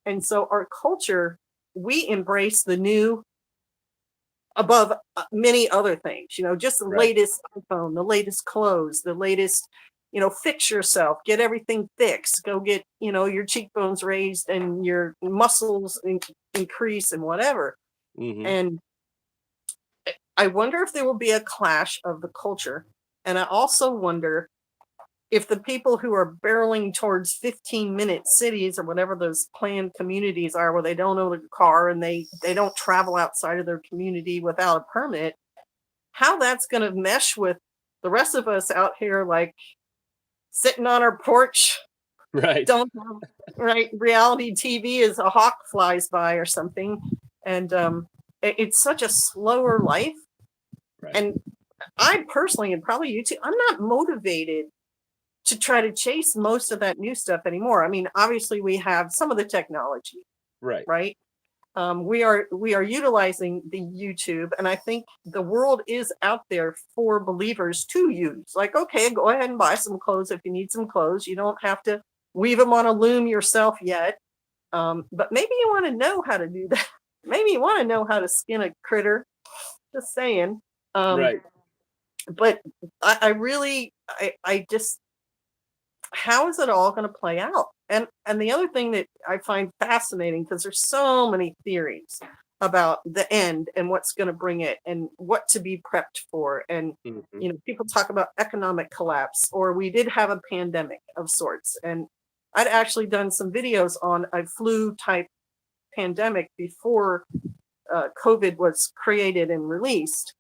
And so our culture, we embrace the new above many other things, just the Right. latest iPhone, the latest clothes, the latest, fix yourself, get everything fixed, go get, your cheekbones raised and your muscles increase and whatever. Hmm. And I wonder if there will be a clash of the culture. And I also wonder if the people who are barreling towards 15-minute cities or whatever those planned communities are where they don't own a car and they don't travel outside of their community without a permit, how that's going to mesh with the rest of us out here, like sitting on our porch, Right. don't have right reality TV as a hawk flies by or something. And it's such a slower life. Right. And I personally, and probably you too, I'm not motivated to try to chase most of that new stuff anymore. I mean, obviously we have some of the technology, Right. right? We are utilizing the YouTube, and I think the world is out there for believers to use. Like, okay, go ahead and buy some clothes if you need some clothes. You don't have to weave them on a loom yourself yet, but maybe you want to know how to do that. Maybe you want to know how to skin a critter. Just saying. Um, Right. but I really, I just, how is it all going to play out? And the other thing that I find fascinating, because there's so many theories about the end and what's going to bring it and what to be prepped for. And Hmm. people talk about economic collapse, or we did have a pandemic of sorts. And I'd actually done some videos on a flu type pandemic before COVID was created and released,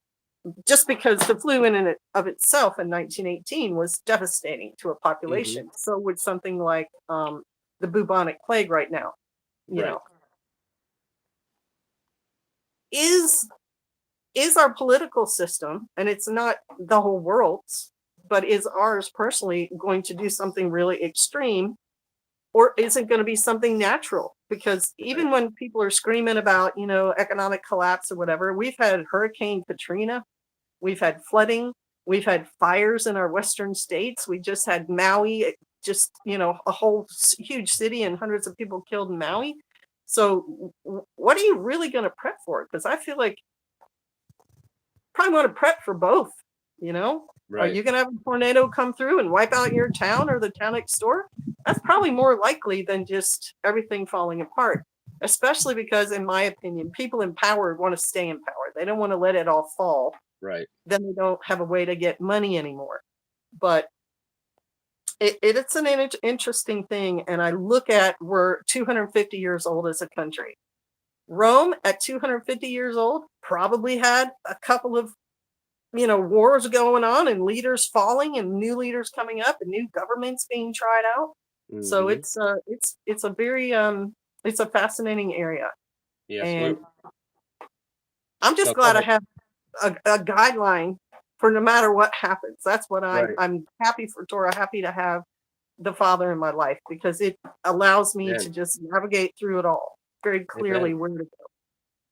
just because the flu in and of itself in 1918 was devastating to a Hmm. population. So would something like the bubonic plague right now. You Right. know, is our political system, and it's not the whole world's, but is ours personally going to do something really extreme, or is it going to be something natural? Because Right. even when people are screaming about economic collapse or whatever, we've had Hurricane Katrina. We've had flooding. We've had fires in our western states. We just had Maui, just, a whole huge city and hundreds of people killed in Maui. So, what are you really going to prep for? Because I feel like probably want to prep for both. You know, are Right. you going to have a tornado come through and wipe out your town or the town next door? That's probably more likely than just everything falling apart. Especially because, in my opinion, people in power want to stay in power. They don't want to let it all fall. Right. Then they don't have a way to get money anymore. But it's an interesting thing. And I look at, we're 250 years old as a country. Rome at 250 years old probably had a couple of wars going on and leaders falling and new leaders coming up and new governments being tried out. So Hmm. it's a very it's a fascinating area. Yes. Well, And I'm just no, go glad I ahead. have a guideline for no matter what happens. That's what Right. I'm happy for Torah, happy to have the Father in my life, because it allows me Amen. to just navigate through it all very clearly Amen. where to go.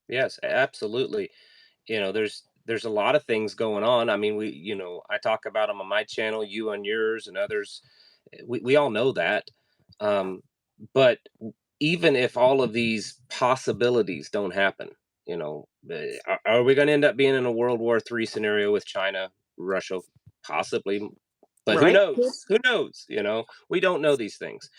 Yes, absolutely. There's a lot of things going on. I mean, I talk about them on my channel, you on yours, and others. We all know that. Um, but even if all of these possibilities don't happen, are we going to end up being in a World War III scenario with China, Russia, possibly? But who Right? knows? Who knows? We don't know these things.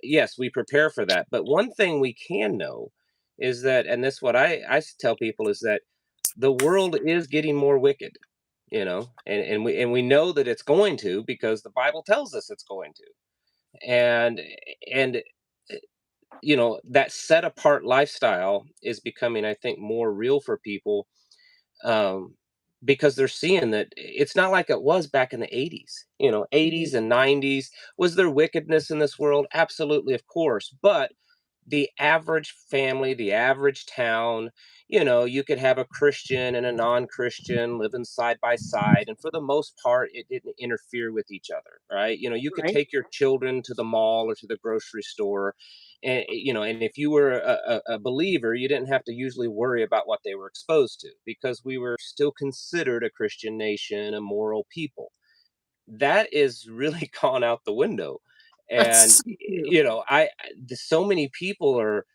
Yes, we prepare for that. But one thing we can know is that, and this what I tell people is that the world is getting more wicked, and we know that it's going to because the Bible tells us it's going to. And uh, that set apart lifestyle is becoming, I think, more real for people, um, because they're seeing that it's not like it was back in the 80s. 80s and 90s. Was there wickedness in this world? Absolutely, of course. But the average family, the average town, you could have a Christian and a non-Christian living side by side, and for the most part, it didn't interfere with each other, right? You could Right? take your children to the mall or to the grocery store, and and if you were a believer, you didn't have to usually worry about what they were exposed to because we were still considered a Christian nation, a moral people. That is really gone out the window. And That's so true. so many people are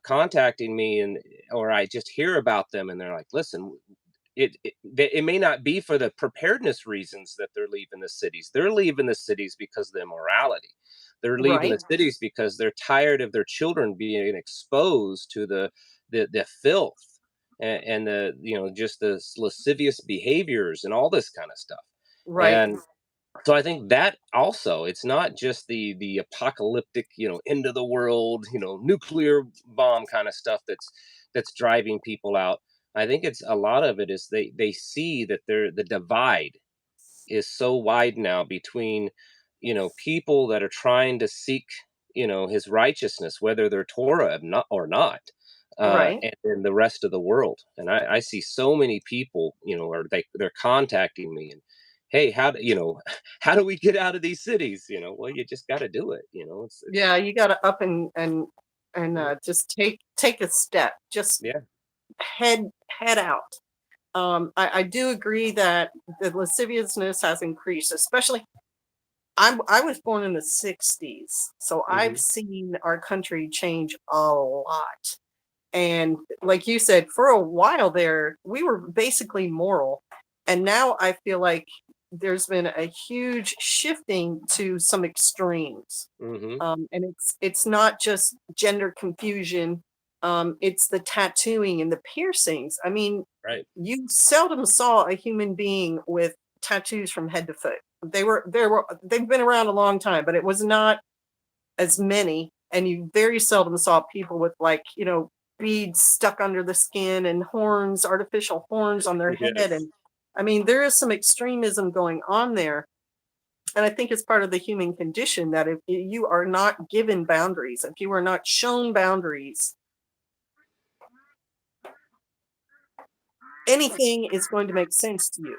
contacting me, or I just hear about them, and they're like, listen, it may not be for the preparedness reasons that they're leaving the cities. They're leaving the cities because of the immorality. They're leaving Right. the cities because they're tired of their children being exposed to the filth and the just the lascivious behaviors and all this kind of stuff. Right. And so I think that also, it's not just the apocalyptic, end of the world, nuclear bomb kind of stuff that's driving people out. I think it's a lot of it is they see that the divide is so wide now between, people that are trying to seek, his righteousness, whether they're Torah or not, Right. and then the rest of the world. And I see so many people, or they're contacting me and, hey, how do how do we get out of these cities? Well, you just got to do it. It's Yeah, you got to up and yeah, just take a step. Just yeah. head out. I do agree that the lasciviousness has increased, especially I was born in the 60s, so I've Hmm. seen our country change a lot. And like you said, for a while there, we were basically moral. And now I feel like there's been a huge shifting to some extremes. Hmm. And it's not just gender confusion. It's the tattooing and the piercings. I mean, Right. you seldom saw a human being with tattoos from head to foot. They've been around a long time, but it was not as many. And you very seldom saw people with, like, beads stuck under the skin and horns, artificial horns on their head. Yes. And I mean, there is some extremism going on there. And I think it's part of the human condition that if you are not given boundaries, if you are not shown boundaries, anything is going to make sense to you.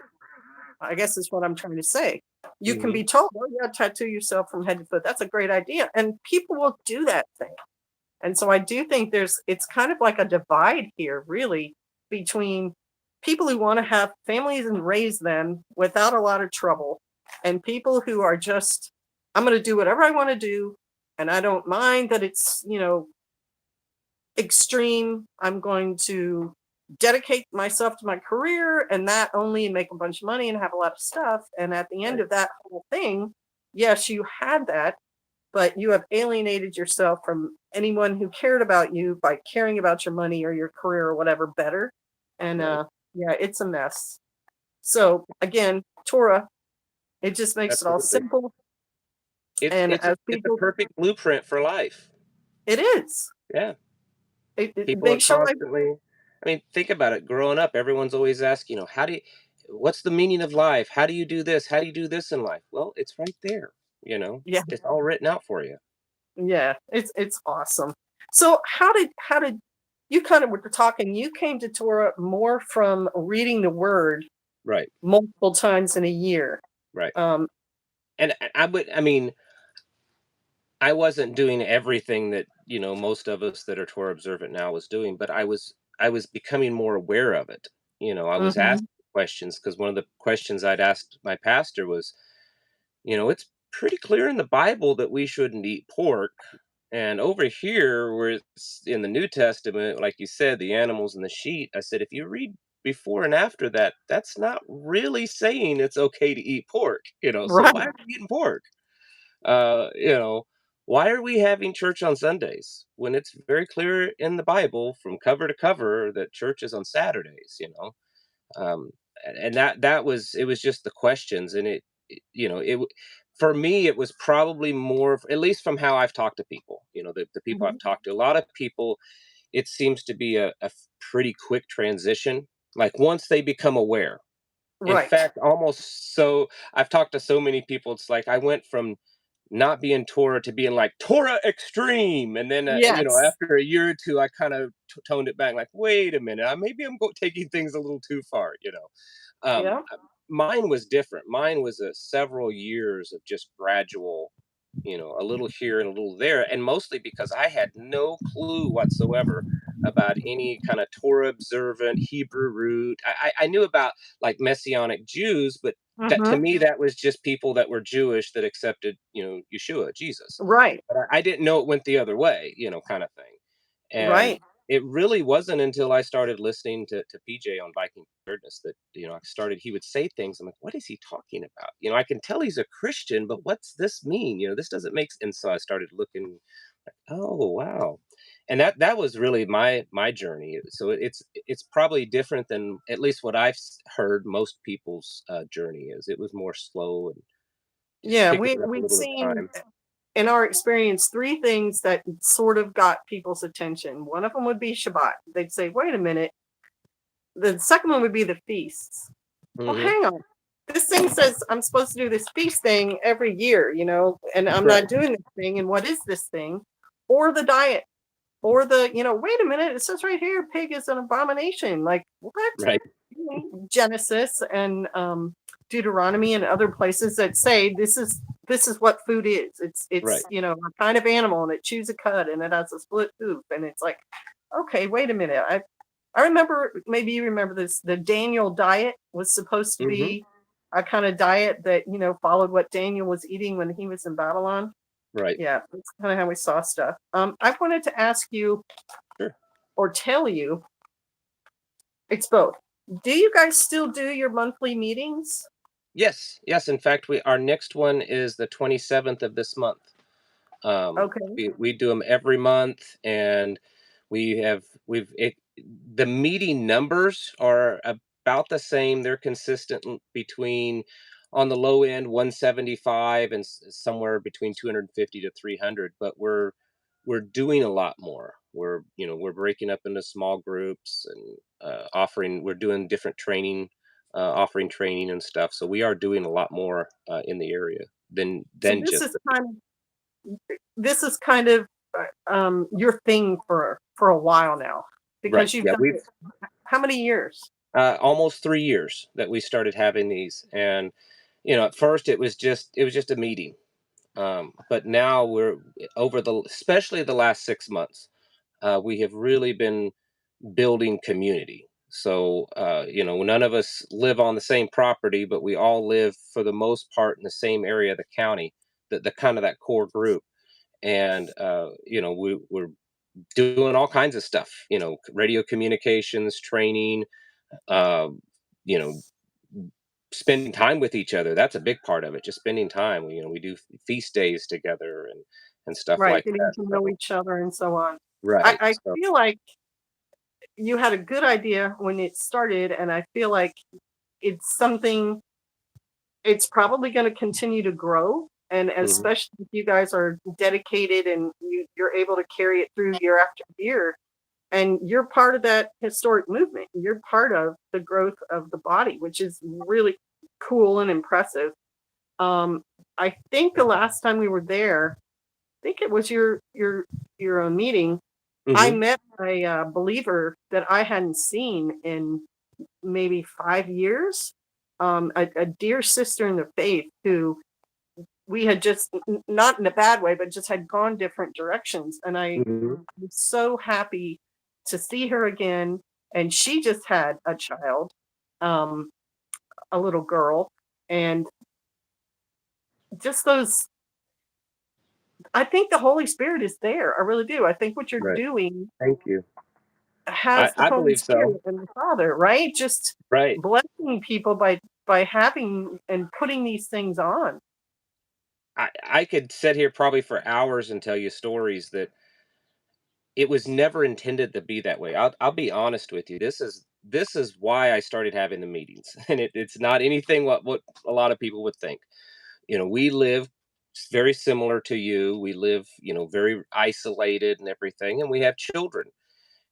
I guess is what I'm trying to say. You can Hmm. be told, oh, yeah, tattoo yourself from head to foot. That's a great idea. And people will do that thing. And so I do think it's kind of like a divide here, really, between people who want to have families and raise them without a lot of trouble, and people who are just, I'm going to do whatever I want to do. And I don't mind that it's, extreme. I'm going to dedicate myself to my career and that only, and make a bunch of money and have a lot of stuff. And at the end Right. of that whole thing, yes, you had that, but you have alienated yourself from anyone who cared about you by caring about your money or your career or whatever better. And Right. yeah, it's a mess. So again, Torah, it just makes it all Absolutely. simple. It's And it's a as it's a people, perfect blueprint for life. it is. Yeah. It People are makes your life. constantly, I mean, think about it. Growing up, everyone's always asking, what's the meaning of life? How do you do this? How do you do this in life? Well, it's right there. Yeah, It's all written out for you. yeah, it's awesome. So how did you kind of were talking? You came to Torah more from reading the Word Right. multiple times in a year. Right. Um, And I mean, I wasn't doing everything that, most of us that are Torah observant now was doing, but I was becoming more aware of it. I was mhm. asking questions because one of the questions I'd asked my pastor was, it's pretty clear in the Bible that we shouldn't eat pork. And over here, where it's in the New Testament, like you said, the animals and the sheep, I said, if you read before and after that, that's not really saying it's okay to eat pork, so Right. why are we eating pork? Uh, you know, why are we having church on Sundays when it's very clear in the Bible from cover to cover that church is on Saturdays, um, and that was it was just the questions, and for me it was probably more, at least from how I've talked to people, the people Mhm. I've talked to, a lot of people, it seems to be a pretty quick transition. Like once they become aware. In Right. fact, almost so I've talked to so many people. It's like I went from not being Torah to being like Torah extreme, and then Yes. after a year or two, I kind of toned it back. Like, wait a minute, maybe I'm taking things a little too far. Yeah. Mine was different. Mine was a several years of just gradual, a little here and a little there, and mostly because I had no clue whatsoever about any kind of Torah observant Hebrew root. I knew about like Messianic Jews, but that to Mhm. me that was just people that were Jewish that accepted, Yeshua, Jesus. Right. But I didn't know it went the other way, kind of thing. And Right. it really wasn't until I started listening to PJ on VikingPreparedness that, I started he would say things, I'm like, "What is he talking about?" I can tell he's a Christian, but what's this mean? This doesn't make and so I started looking like, "Oh, wow." And that was really my journey. So it's probably different than at least what I've heard most people's journey is. It was more slow and just Yeah, picking up a we've little at a seen time. in our experience 3 things that sort of got people's attention. One of them would be Shabbat. They'd say, "Wait a minute." The second one would be the feasts. Well, Hmm. hang on. This thing says I'm supposed to do this feast thing every year, and I'm Right, not doing this thing. And what is this thing? Or the diet, or wait a minute, it says right here, pig is an abomination. Like, what? right, Genesis and Deuteronomy and other places that say this is what food is. It's right. a kind of animal and it chews a cud and it has a split hoof and it's like, okay, wait a minute. I remember, maybe you remember this. The Daniel diet was supposed to Hmm. be a kind of diet that followed what Daniel was eating when he was in Babylon. Right. Yeah, that's kind of how we saw stuff. I wanted to ask you Sure. or tell you, it's both. Do you guys still do your monthly meetings? Yes, yes. In fact, our next one is the 27th of this month. Okay. We do them every month, and the meeting numbers are about the same. They're consistent between on the low end 175 and somewhere between 250 to 300. But we're doing a lot more. We're breaking up into small groups and we're doing different training, offering training and stuff. So we are doing a lot more in the area So than just the this is kind of your thing for a while now right. because you've Yeah, done it. How many years? almost 3 years that we started having these, and at first it was just a meeting, but now we're over the especially the last 6 months. We have really been building community. So, none of us live on the same property, but we all live for the most part in the same area of the county, the kind of that core group. And, we're doing all kinds of stuff, radio communications, training, uh, you know, spending time with each other. That's a big part of it. Just spending time. We do feast days together and stuff Right, like getting that. to know So, each other and so on. I, right. I So, feel like you had a good idea when it started, and I feel like it's something it's probably going to continue to grow. And mhm, especially if you guys are dedicated and you're able to carry it through year after year, and you're part of that historic movement. You're part of the growth of the body, which is really cool and impressive. I think the last time we were there, I think it was your meeting. I mhm, met a believer that I hadn't seen in maybe 5 years. A dear sister in the faith who we had just not in a bad way, but just had gone different directions. And I mhm. was so happy to see her again. And she just had a child, um, a little girl, and just those. I think the Holy Spirit is there. I really do. I think what you're Right. doing Thank you. I, has the I Holy believe so. Spirit and the Father, right? Just Right. blessing people by having and putting these things on. I could sit here probably for hours and tell you stories that it was never intended to be that way. I'll be honest with you. This is why I started having the meetings, and it's not anything what a lot of people would think. We live very similar to you. We live, very isolated and everything, and we have children.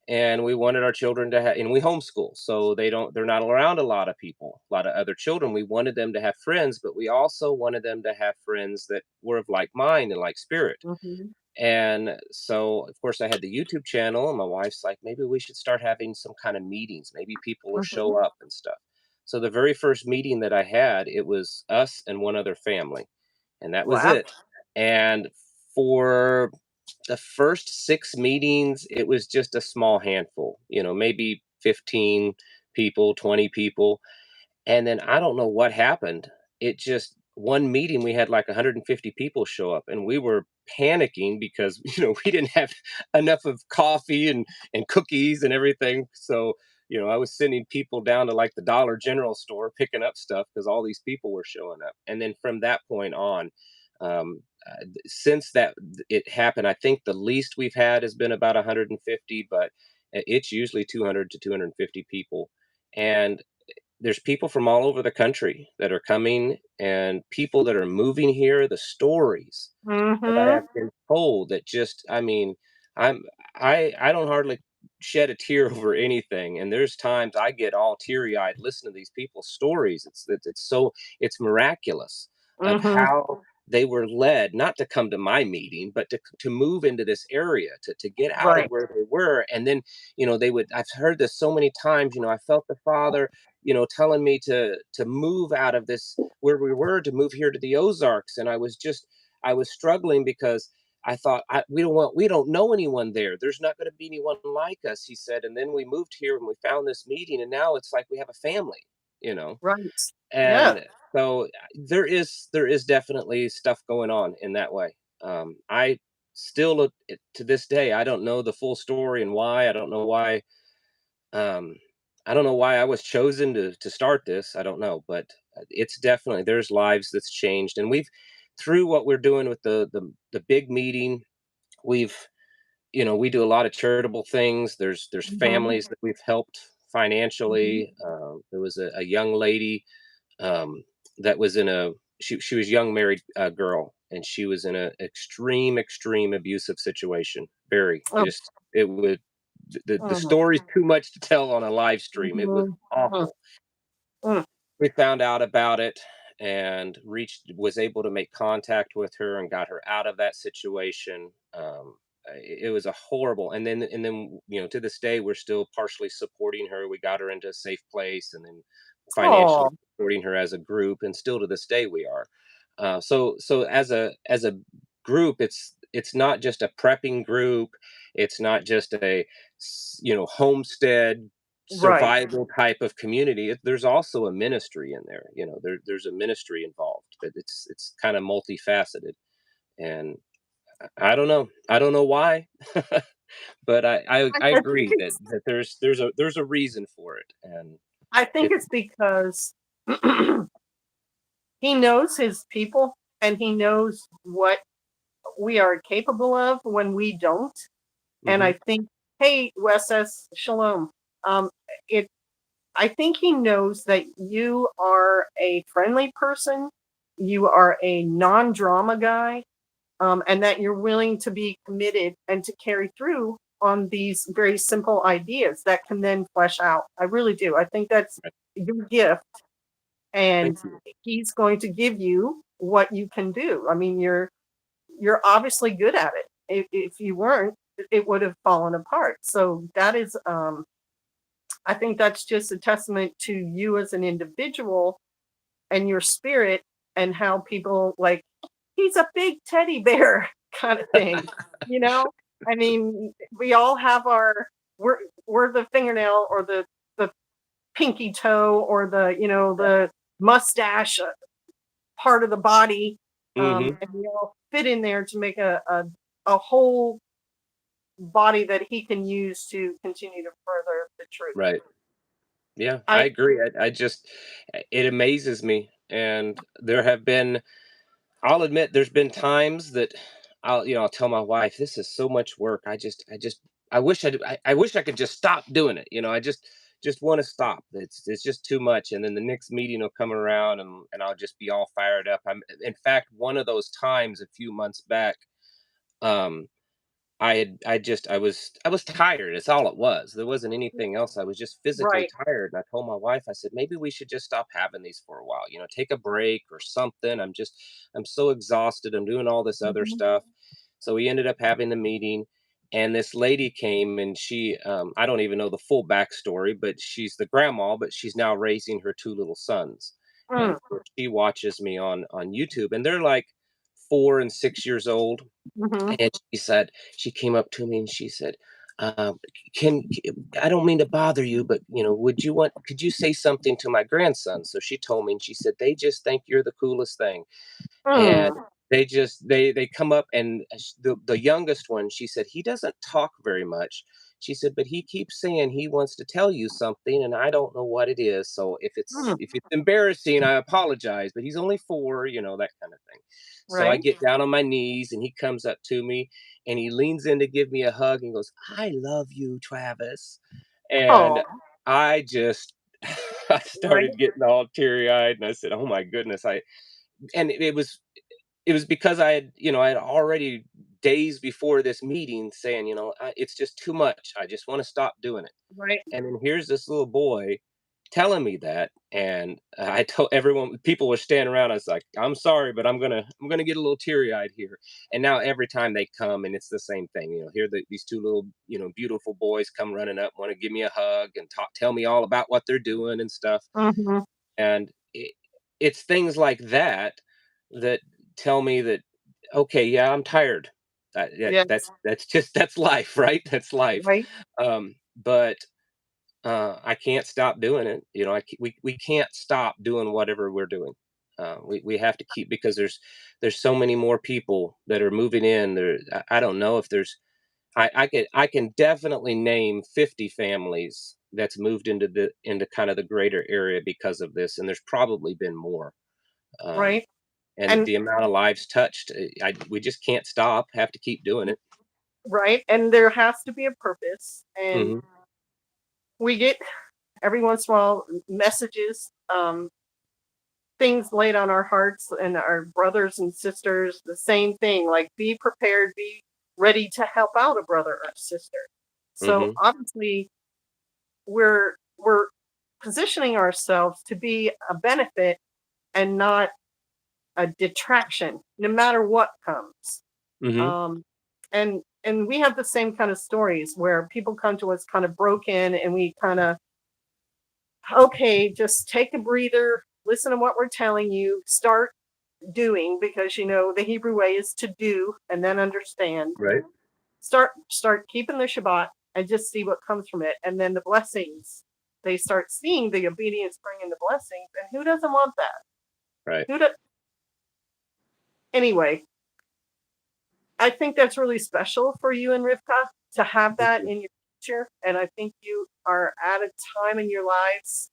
And we wanted our children to have, and we homeschool, so they're not around a lot of people, a lot of other children. We wanted them to have friends, but we also wanted them to have friends that were of like mind and like spirit. Mhm, And so, of course, I had the YouTube channel, and my wife's like, maybe we should start having some kind of meetings. Maybe people will mhm. show up and stuff. So the very first meeting that I had, it was us and one other family, and that was Wow. it. And for the first 6 meetings, it was just a small handful, maybe 15 people, 20 people. And then I don't know what happened. It just one meeting we had like 150 people show up, and we were panicking because we didn't have enough of coffee and cookies and everything. So I was sending people down to like the Dollar General store picking up stuff because all these people were showing up. And then from that point on, since that it happened, I think the least we've had has been about 150, but it's usually 200 to 250 people. And there's people from all over the country that are coming and people that are moving here. The stories that I Mm-hmm. have been told that just, I mean, I'm I don't hardly shed a tear over anything. And there's times I get all teary eyed listening to these people's stories. It's miraculous of Mm-hmm. how they were led not to come to my meeting, but to move into this area, to get out of Right. where they were. And then, I've heard this so many times, I felt the Father, telling me to move out of this where we were to move here to the Ozarks. And I was struggling because I thought we don't know anyone there. There's not going to be anyone like us, he said. And then we moved here and we found this meeting, and now it's like we have a family, you know. Right. Yeah. And so there is definitely stuff going on in that way. I still to this day I don't know the full story and why. Um, I don't know why I was chosen to start this. I don't know, but it's definitely there's lives that's changed, and we've through what we're doing with the big meeting, we've we do a lot of charitable things. There's Mm-hmm. families that we've helped Mm-hmm. financially. There was a young lady that was in a she was a young married girl, and she was in a extreme abusive situation. Very Oh. just it would the Mm-hmm. story's too much to tell on a live stream. It was Mm-hmm. awful. We found out about it and was able to make contact with her and got her out of that situation. It was a horrible, and then to this day we're still partially supporting her. We got her into a safe place, and then financially Oh. supporting her as a group, and still to this day we are. So as a group, it's not just a prepping group. It's not just a homestead Right. survival type of community. There's also a ministry in there. There's a ministry involved. That it's kind of multifaceted, and I don't know why, but I I think agree that it's there's a reason for it, and I think it's it's because he knows his people and he knows what we are capable of when we don't. And hmm I think, hey, Wes Shalom. Um, it I think he knows that you are a friendly person, you are a non-drama guy, and that you're willing to be committed and to carry through on these very simple ideas that can then flesh out. I really do. I think that's your gift, thank and you. he's going to give you what you can do. I mean, you're obviously good at it. If you weren't, it would have fallen apart. So that is, I think that's just a testament to you as an individual and your spirit and how people like he's a big teddy bear kind of thing, you know? I mean, we all have our we're we're the fingernail or the pinky toe or the mustache part of the body, hmm and we all fit in there to make a whole body that he can use to continue to further the truth. Right. Yeah, I I agree. I just it amazes me, and there have been. I'll admit there's been times that I'll tell my wife, "This is so much work. I wish I could just stop doing it. I just want to stop. It's just too much." And then the next meeting will come around, and I'll just be all fired up. In fact, one of those times a few months back, um, I was tired. It's all it was. There wasn't anything else. I was just physically right. tired. And I told my wife, I said, maybe we should just stop having these for a while, take a break or something. I'm so exhausted. I'm doing all this other Mhm. stuff. So we ended up having the meeting, and this lady came, and I don't even know the full backstory, but she's the grandma, but she's now raising her two little sons. And Mm, of course she watches me on YouTube, and they're like 4 and 6 years old. mhm, And she came up to me and she said, can I don't mean to bother you, but could you say something to my grandson? So she told me, and she said, they just think you're the coolest thing. And mm. they come up, and the youngest one, she said, he doesn't talk very much. She said, but he keeps saying he wants to tell you something, and I don't know what it is. So Mm, if it's embarrassing, I apologize. But he's only 4, that kind of thing. So I right. get down on my knees, and he comes up to me, and he leans in to give me a hug, and goes, "I love you, Travis." And Oh, I just I right, started getting all teary eyed, and I said, "Oh my goodness!" I and it was because I had already days before this meeting saying, it's just too much. I just want to stop doing it. right, And then here's this little boy telling me that, and I told everyone, people were standing around. I was like, "I'm sorry, but I'm gonna get a little teary eyed here." And now every time they come, and it's the same thing. Here these two little beautiful boys come running up, want to give me a hug and tell me all about what they're doing and stuff. hmm, And it's things like that that tell me that, okay, yeah, I'm tired. yes, That's life, right? That's life. right, But I can't stop doing it. We can't stop doing whatever we're doing. We have to keep, because there's so many more people that are moving in. I don't know if there's I can definitely name 50 families that's moved into kind of the greater area because of this, and there's probably been more. Um, right, and and the amount of lives touched, we just can't stop. Have to keep doing it. right, and there has to be a purpose, and Hmm. we get every once in a while messages, things laid on our hearts and our brothers and sisters, the same thing, like be prepared, be ready to help out a brother or sister. So Hmm. obviously we're positioning ourselves to be a benefit and not a detraction, no matter what comes. Hmm. Um, and we have the same kind of stories where people come to us kind of broken, and we kind of, okay, just take a breather, listen to what we're telling you, start doing, because the Hebrew way is to do and then understand. Right. Start keeping the Shabbat and just see what comes from it, and then the blessings. They start seeing the obedience bringing the blessings, and who doesn't want that? Right. Who do, anyway? I think that's really special for you and Rivka to have Thank that you. in your future, and I think you are at a time in your lives,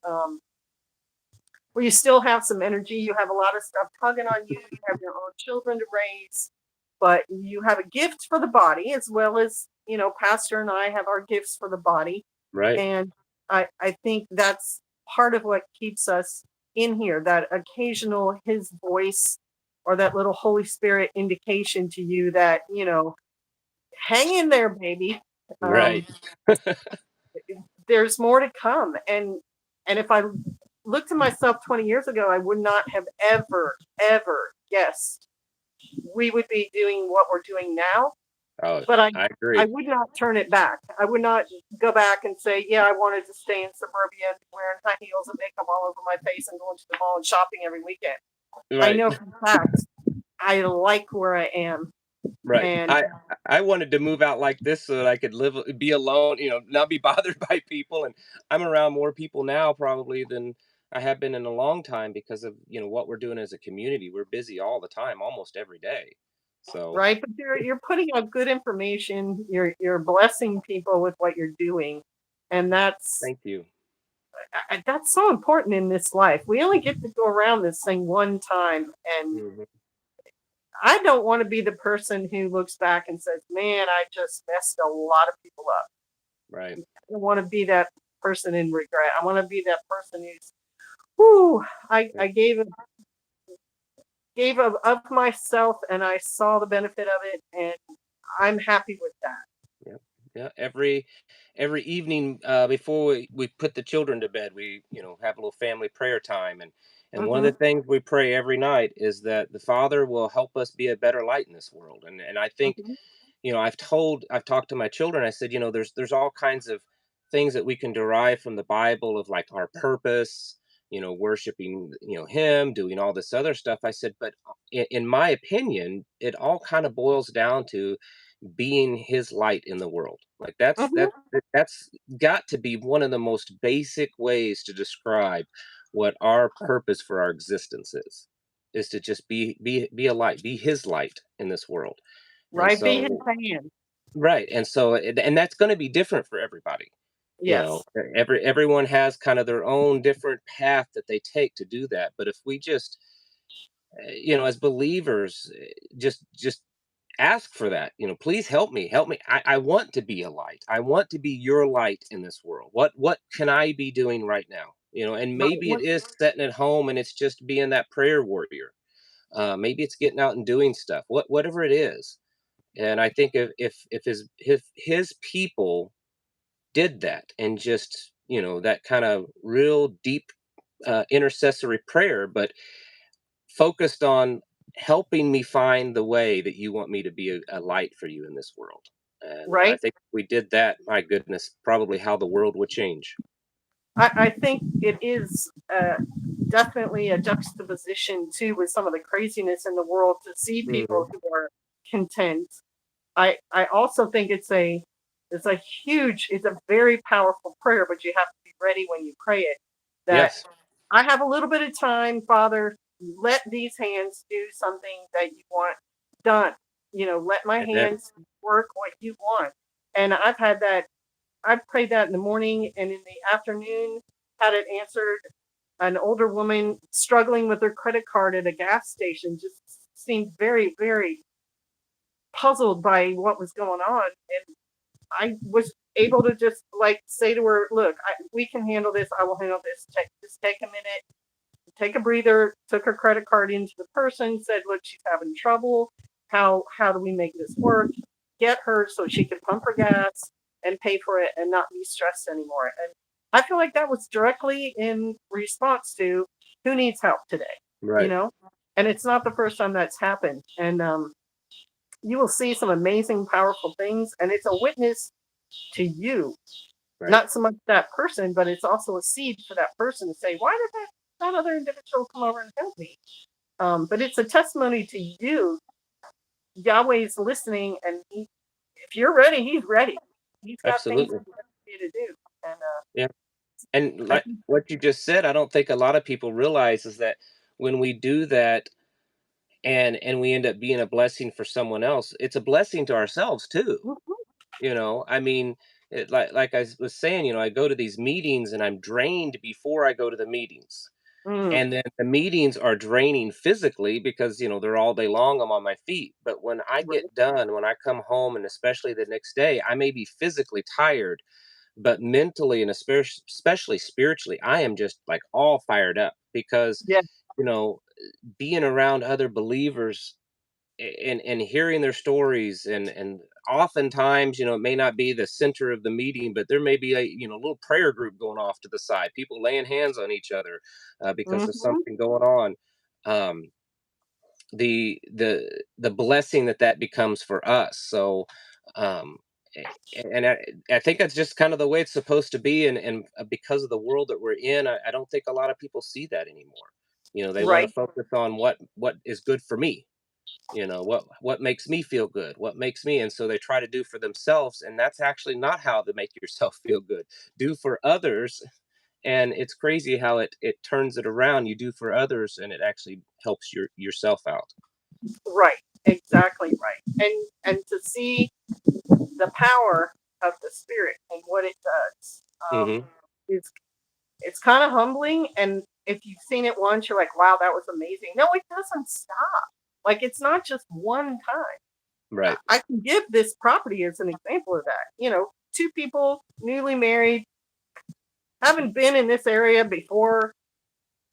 where you still have some energy. You have a lot of stuff tugging on you. You have your own children to raise, but you have a gift for the body, as well as, Pastor and I have our gifts for the body. Right. And I think that's part of what keeps us in here, that occasional his voice or that little Holy Spirit indication to you that, hang in there, baby. Right. There's more to come. And if I looked at myself 20 years ago, I would not have ever guessed we would be doing what we're doing now. Oh, But I I I agree. would not turn it back. I would not go back and say, yeah, I wanted to stay in suburbia wearing high heels and makeup all over my face and going to the mall and shopping every weekend. I Right. know for a fact I like where I am. Right. And I wanted to move out like this so that I could be alone, not be bothered by people. And I'm around more people now probably than I have been in a long time because of, what we're doing as a community. We're busy all the time, almost every day. So right, but you're putting out good information. You're blessing people with what you're doing, and thank you. that's so important in this life. We only get to go around this thing one time, and Hmm. I don't want to be the person who looks back and says, "Man, I just messed a lot of people up." Right. I don't want to be that person in regret. I want to be that person who's, whoo, Yeah. I gave of myself, and I saw the benefit of it, and I'm happy with that. Yeah. Yeah. Every evening before we put the children to bed, we have a little family prayer time, and one of the Hmm. things we pray every night is that the Father will help us be a better light in this world. And I think, Hmm. I've talked to my children. I said, there's all kinds of things that we can derive from the Bible of like our purpose, worshiping, him, doing all this other stuff. I said, but in my opinion, it all kind of boils down to being his light in the world. Like Hmm. that's got to be one of the most basic ways to describe what our purpose for our existence is. is to just be a light, be his light in this world. And Right, be his so hand. right, and so and that's going to be different for everybody. You know, Yes. everyone has kind of their own different path that they take to do that. But if we just, as believers, just ask for that. Please help me, help me. I want to be a light. I want to be your light in this world. What can I be doing right now? And Right. maybe it is sitting at home and it's just being that prayer warrior. Maybe it's getting out and doing stuff. Whatever it is. And I think if his people did that and just that kind of real deep intercessory prayer, but focused on helping me find the way that you want me to be a light for you in this world. And I Right. think if we did that, my goodness, probably how the world would change. I think it is definitely a juxtaposition too with some of the craziness in the world to see people Hmm. who are content. I also think it's a huge, it's a very powerful prayer, but you have to be ready when you pray it. That Yes. I have a little bit of time, Father. Let these hands do something that you want done. Let my Amen. hands work what you want. And I've had that. I've prayed that in the morning and in the afternoon. Had it answered. An older woman struggling with her credit card at a gas station just seemed very, very puzzled by what was going on. And I was able to just like say to her, "Look, we can handle this. I will handle this. Just take a minute, take a breather." Took her credit card into the person, said, "Look, she's having trouble. How do we make this work? Get her so she can pump her gas and pay for it and not be stressed anymore." And I feel like that was directly in response to who needs help today, you Right. know. And it's not the first time that's happened. And you will see some amazing, powerful things, and it's a witness to you, Right. not so much that person, but it's also a seed for that person to say, "Why did that other individual come over and help me?" But it's a testimony to you. Yahweh's listening, and if you're ready, he's ready. He's got things Absolutely. for you to do. And Yeah. And I like think, what you just said, I don't think a lot of people realize is that when we do that and we end up being a blessing for someone else, it's a blessing to ourselves too. I mean, like I was saying, I go to these meetings and I'm drained before I go to the meetings. mm, And then the meetings are draining physically because, they're all day long. I'm on my feet. But when I right, get done, when I come home, and especially the next day, I may be physically tired, but mentally and especially spiritually, I am just like all fired up because, yeah, you know, being around other believers and hearing their stories and oftentimes it may not be the center of the meeting, but there may be a little prayer group going off to the side, people laying hands on each other because of hmm, something going on. um, the blessing that becomes for us. So um, and I think that's just kind of the way it's supposed to be, and because of the world that we're in, I don't think a lot of people see that anymore. They want to right, focus on what is good for me, what makes me feel good, what makes me, and so they try to do for themselves, and that's actually not how to make yourself feel good. Do for others, and it's crazy how it turns it around. You do for others and it actually helps yourself out. right, exactly right. And to see the power of the spirit and what it does, Hmm. is it's kind of humbling. And if you've seen it once, you're like, "Wow, that was amazing." No, it doesn't stop. Like, it's not just one time. Right. I can give this property as an example of that. Two people newly married, haven't been in this area before,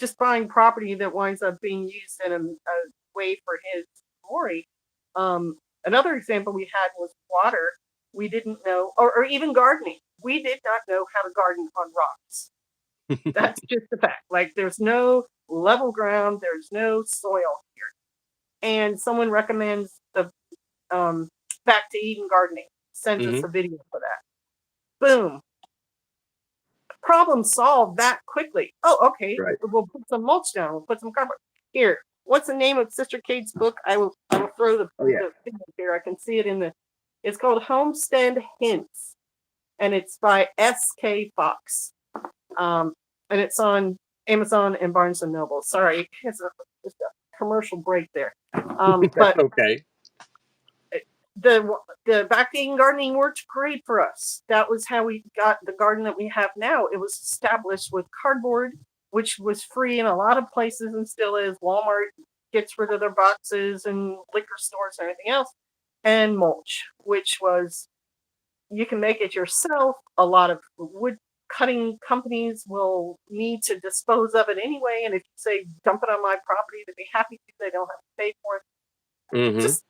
just buying property that winds up being used in a way for his glory. Another example we had was water. We didn't know, or even gardening. We did not know how to garden on rocks. That's just a fact. Like, there's no level ground, there's no soil here. And someone recommends the um, Back to Eden gardening, sends us Hmm. a video for that. Boom, problem solved that quickly. Oh, okay. Right. We'll put some mulch down. We'll put some compost. Here, what's the name of Sister Kate's book? I will throw Oh yeah. the thing up here. I can see it in the. It's called Homestead Hints, and it's by S.K. Fox. Um, and it's on Amazon and Barnes and Noble. Sorry, it's commercial break there. That's But okay. the backyard gardening worked great for us. That was how we got the garden that we have now. It was established with cardboard, which was free in a lot of places and still is. Walmart gets rid of their boxes and liquor stores and everything else, and mulch, which was you can make it yourself. A lot of wood cutting companies will need to dispose of it anyway, and if you say dump it on my property, they'd be happy to. They don't have to pay for it. Hmm. Just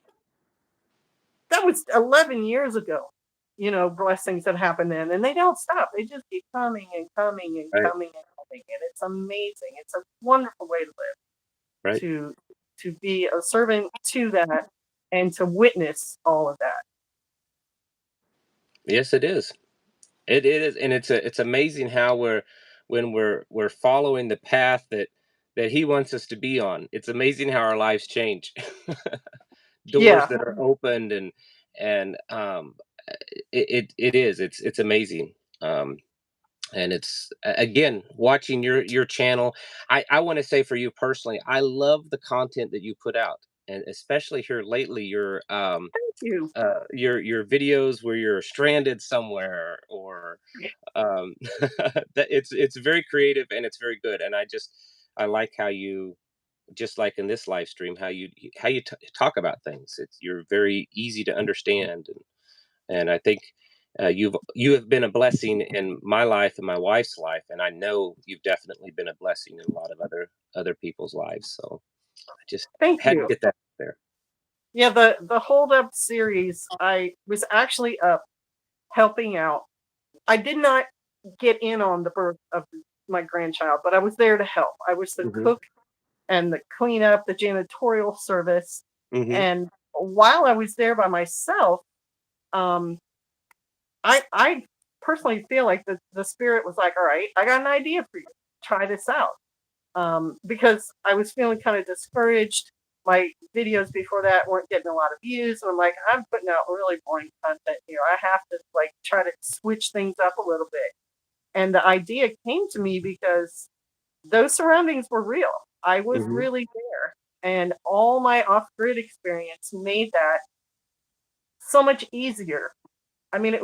that was 11 years ago. Blessings that happen then, and they don't stop. They just keep coming and coming and Right, coming and coming, and it's amazing. It's a wonderful way to live, right. to be a servant to that and to witness all of that. Yes, it is. It is, and it's amazing how when we're following the path that he wants us to be on. It's amazing how our lives change. Doors Yeah, that are opened, and it is. It's amazing. And it's again watching your channel. I want to say for you personally, I love the content that you put out, and especially here lately, thank you. your videos where you're stranded somewhere, or that it's very creative and it's very good. And I like how you, just like in this live stream, how you talk about things. You're very easy to understand, and I think you have been a blessing in my life and my wife's life, and I know you've definitely been a blessing in a lot of other people's lives. So I just Thank had to you. get that out there. Yeah, the Hold Up series, I was actually up helping out. I did not get in on the birth of my grandchild, but I was there to help. I was the Hmm. cook and the cleanup, the janitorial service. Hmm. And while I was there by myself, um, I personally feel like the spirit was like, all right, I got an idea for you. Try this out. Because I was feeling kind of discouraged. My videos before that weren't getting a lot of views. And I'm like, I'm putting out really boring content here. I have to like try to switch things up a little bit. And the idea came to me because those surroundings were real. I was Hmm. really there. And all my off grid experience made that so much easier. I mean,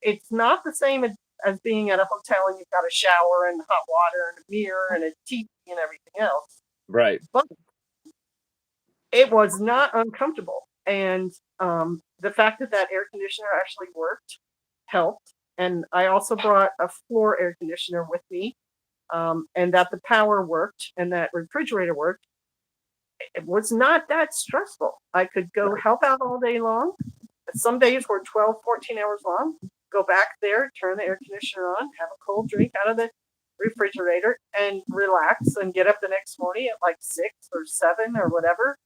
it's not the same as being at a hotel and you've got a shower and hot water and a mirror and a TV and everything else. Right. But it was not uncomfortable. And the fact that that air conditioner actually worked helped. And I also brought a floor air conditioner with me, and that the power worked and that refrigerator worked. It was not that stressful. I could go Right. help out all day long. Some days were 12, 14 hours long. Go back there, turn the air conditioner on, have a cold drink out of the refrigerator, and relax and get up the next morning at like 6 or 7 or whatever,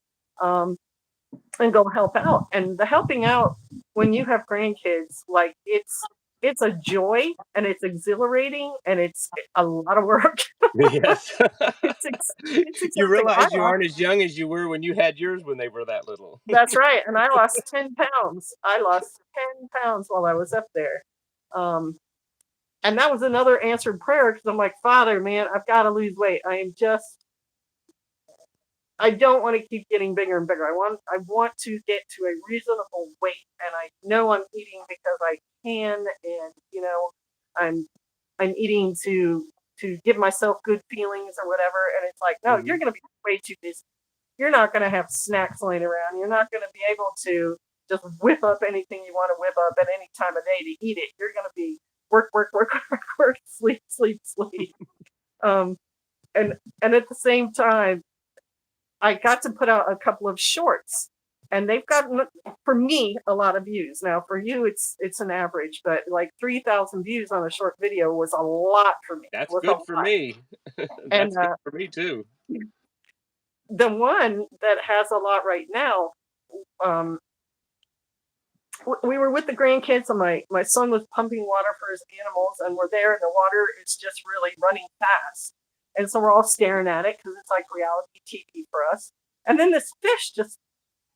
um, and go help out. And the helping out when you have grandkids, like it's a joy and it's exhilarating and it's a lot of work. Yes. It's You exhausting. realize you aren't as young as you were when you had yours when they were that little. That's right. And I lost 10 pounds. I lost 10 pounds while I was up there. Um, and that was another answered prayer because I'm like, Father, man, I've got to lose weight. I don't want to keep getting bigger and bigger. I want to get to a reasonable weight. And I know I'm eating because I can. And, I'm, I'm eating to give myself good feelings or whatever. And it's like, no, you're Hmm. going to be way too busy. You're not going to have snacks laying around. You're not going to be able to just whip up anything you want to whip up at any time of day to eat it. You're going to be work, work, work, work, work, sleep, sleep, sleep. Um, and at the same time, I got to put out a couple of shorts, and they've gotten for me a lot of views. Now for you, it's an average, but like 3,000 views on a short video was a lot for me. That's Was a good for lot, me. and That's good for me too. the one that has a lot right now, um, we were with the grandkids and my son was pumping water for his animals and we're there and the water is just really running fast, and so we're all staring at it because it's like reality TV for us, and then this fish just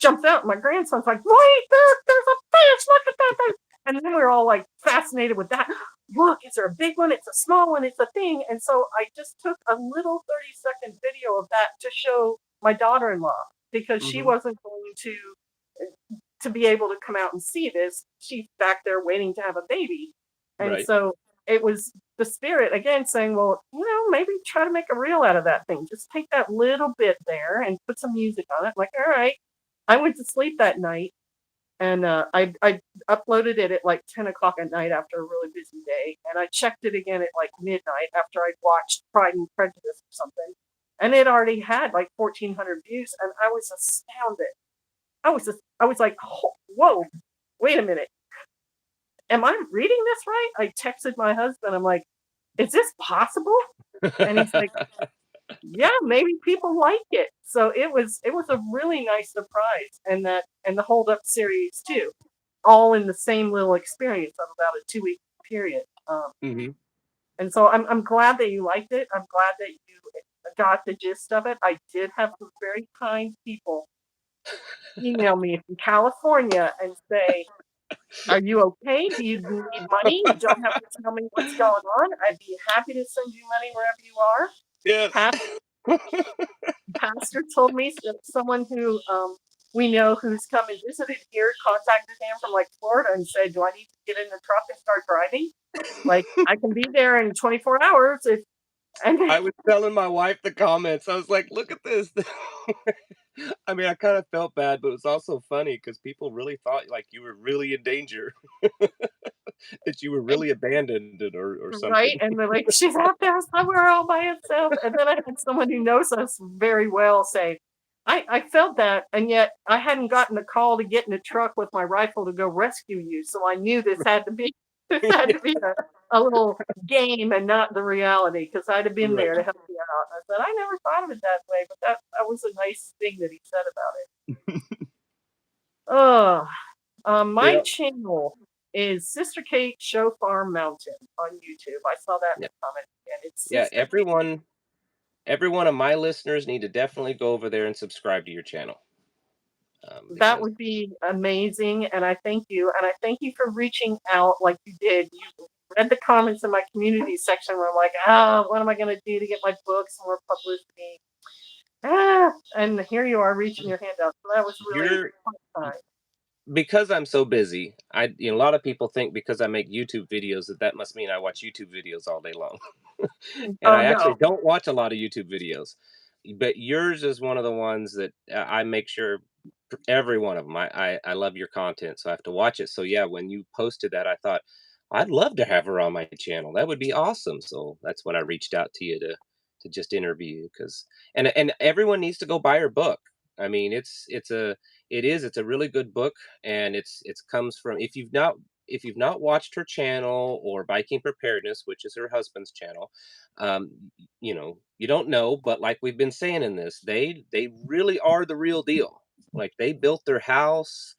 jumps out and my grandson's like, wait, there's a fish, look at that thing. And then we're all like fascinated with that. Look, is there a big one, it's a small one, it's a thing. And so I just took a little 30-second video of that to show my daughter-in-law because she Mhm. wasn't going to be able to come out and see this. She's back there waiting to have a baby. And Right. so it was the spirit again saying, well, maybe try to make a reel out of that thing. Just take that little bit there and put some music on it. I'm like, all right. I went to sleep that night and I uploaded it at like 10 o'clock at night after a really busy day. And I checked it again at like midnight after I'd watched Pride and Prejudice or something. And it already had like 1,400 views. And I was astounded. I was like, whoa, wait a minute. Am I reading this right? I texted my husband. I'm like, is this possible? And he's like, yeah, maybe people like it. So it was a really nice surprise, and the Hold Up series too, all in the same little experience of about a 2-week period. Mhm. And so I'm glad that you liked it. I'm glad that you got the gist of it. I did have some very kind people email me from California and say, "Are you okay? Do you need money? You don't have to tell me what's going on. I'd be happy to send you money wherever you are." Yes. Pastor told me that someone who we know who's come and visited here contacted him from like Florida and said, "Do I need to get in the truck and start driving? Like I can be there in 24 hours." If and I was telling my wife the comments. I was like, "Look at this." I mean, I kind of felt bad, but it was also funny because people really thought like you were really in danger, that you were and really abandoned or right, something. and they're like, "She's out there somewhere all by herself." And then I had someone who knows us very well say, I felt that, and yet I hadn't gotten a call to get in a truck with my rifle to go rescue you, so I knew this had to be this had to be a little game and not the reality because I'd have been Right. there to help you out. I said, I never thought of it that way, but that was a nice thing that he said about it. Oh, my Yeah. channel is Sister Kate Show Farm Mountain on YouTube. I saw that in Yeah. the comment again. It's Yeah. Sister Kate. Every one of my listeners need to definitely go over there and subscribe to your channel, That because would be amazing, and I thank you. And I thank you for reaching out like you did. You read the comments in my community section where I'm like, what am I going to do to get my books more publicity? And here you are reaching your hand out. So that was really you're fun. because I'm so busy. A lot of people think because I make YouTube videos that must mean I watch YouTube videos all day long. And Oh I actually no, don't watch a lot of YouTube videos, but yours is one of the ones that I make sure every one of them. I love your content, so I have to watch it. So yeah, when you posted that, I thought I'd love to have her on my channel. That would be awesome. So that's when I reached out to you to just interview you because and everyone needs to go buy her book. I mean, it's a really good book, and it's comes from if you've not watched her channel or Viking Preparedness, which is her husband's channel, you don't know, but like we've been saying in this, they really are the real deal. Like they built their house,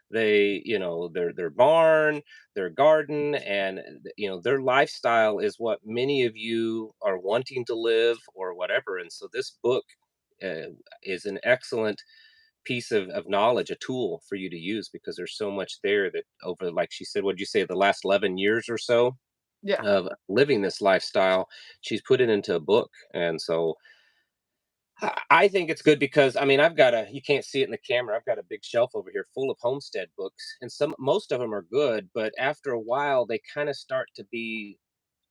their barn, their garden, and their lifestyle is what many of you are wanting to live or whatever. And so this book uh, is an excellent piece of knowledge, a tool for you to use because there's so much there that over, like she said, what'd you say, the last 11 years or so yeah. of living this lifestyle, she's put it into a book. And so I think it's good because I mean you can't see it in the camera. I've got a big shelf over here full of homestead books, and most of them are good, but after a while they kind of start to be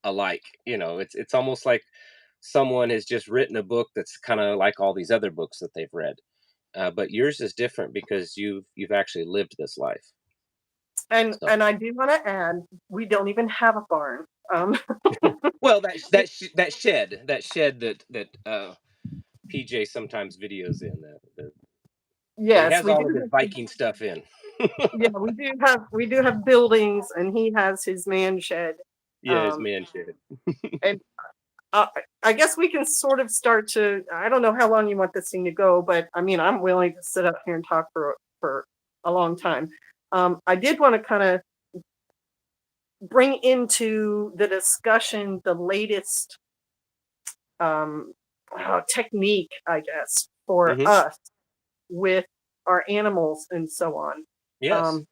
alike. It's almost like someone has just written a book that's kind of like all these other books that they've read. But yours is different because you've actually lived this life. So And I do want to add, we don't even have a barn. well, that shed that PJ sometimes videos in that he Yes, has we do all of his have Viking stuff in. yeah, we do have buildings, and he has his man shed. Yeah, his Um, man shed. and uh, I guess we can sort of start to. I don't know how long you want this thing to go, but I mean, I'm willing to sit up here and talk for a long time. I did want to kind of bring into the discussion the latest um, technique, I guess, for Hmm. us with our animals and so on. Yes. Um,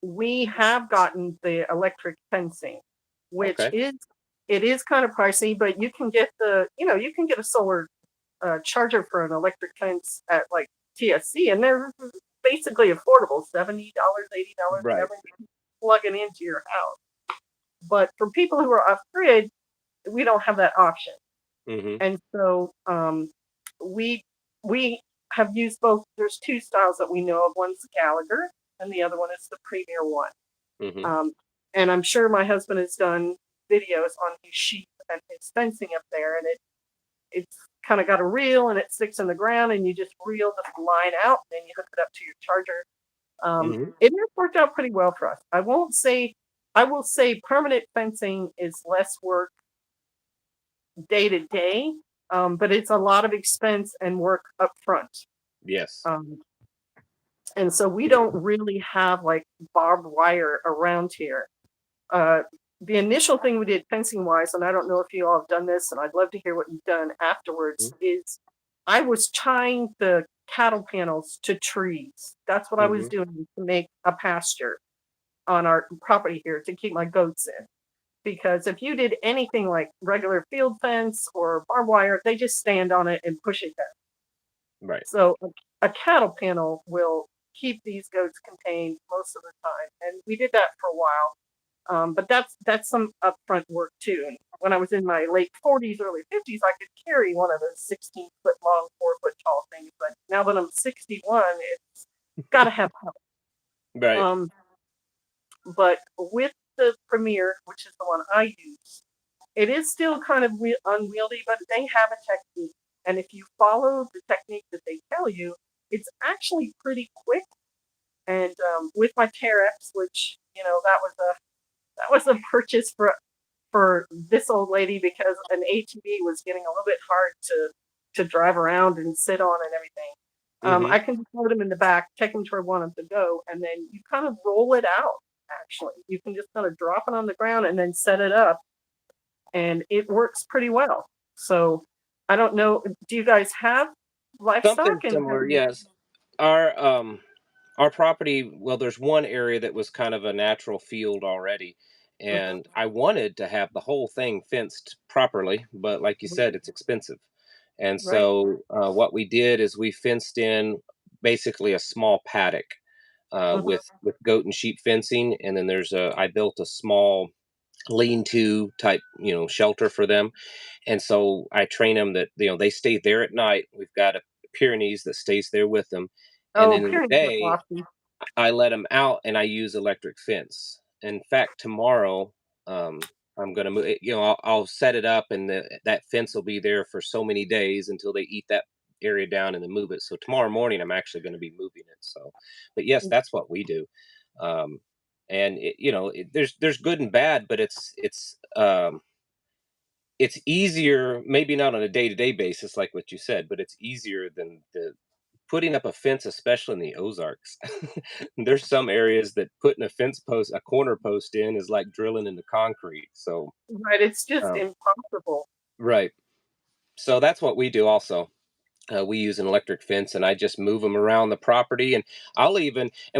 we have gotten the electric fencing, which Okay. is it is kind of pricey, but you can get a solar. a charger for an electric fence at like TSC, and they're basically affordable, $70, $80, Right. whatever. You can plug it into your house. But for people who are off grid, we don't have that option. Mm-hmm. And so we we have used both. There's two styles that we know of. One's the Gallagher, and the other one is the Premier one. Mm-hmm. Um, and I'm sure my husband has done videos on his sheep and his fencing up there, and it's kind of got a reel and it sticks in the ground, and you just reel the line out, and then you hook it up to your charger. Mm-hmm. It has worked out pretty well for us. I will say permanent fencing is less work day to day, but it's a lot of expense and work up front. Yes. Um, and so we don't really have like barbed wire around here. The initial thing we did fencing wise, and I don't know if you all have done this, and I'd love to hear what you've done afterwards, is I was tying the cattle panels to trees. That's what I was Mm-hmm. doing to make a pasture on our property here to keep my goats in. Because if you did anything like regular field fence or barbed wire, they just stand on it and push it down. Right. So a cattle panel will keep these goats contained most of the time, and we did that for a while. But that's some upfront work too. And when I was in my late 40s, early 50s, I could carry one of those 16-foot long, 4-foot tall things. But now that I'm 61, it's got to have help. Right. Um, but with the Premier, which is the one I use, it is still kind of unwieldy, but they have a technique. And if you follow the technique that they tell you, it's actually pretty quick. And with my Terex, which that was a purchase for this old lady because an ATV was getting a little bit hard to drive around and sit on and everything. Mm-hmm. I can just load them in the back, take them to where I want them to go, and then you kind of roll it out. Actually, you can just kind of drop it on the ground and then set it up, and it works pretty well. So I don't know. Do you guys have Something livestock? And similar, yes. Our our property, well, there's one area that was kind of a natural field already, and I wanted to have the whole thing fenced properly, but like you said, it's expensive. And right. so what we did is we fenced in basically a small paddock Mhm. with goat and sheep fencing, and then I built a small lean-to type, shelter for them. And so I train them that they stay there at night. We've got a Pyrenees that stays there with them, and Oh, then in the Pyrenees are day awesome. I let them out and I use electric fence. In fact, tomorrow, I'm gonna move. I'll set it up, and that fence will be there for so many days until they eat that area down and then move it. So tomorrow morning, I'm actually going to be moving it. So, but yes, that's what we do. Um, and there's good and bad, but it's easier, maybe not on a day-to-day basis like what you said, but it's easier than the putting up a fence, especially in the Ozarks. There's some areas that putting a corner post in is like drilling into concrete. So, Right. It's just um, impossible. right. So that's what we do also. We use an electric fence and I just move them around the property. And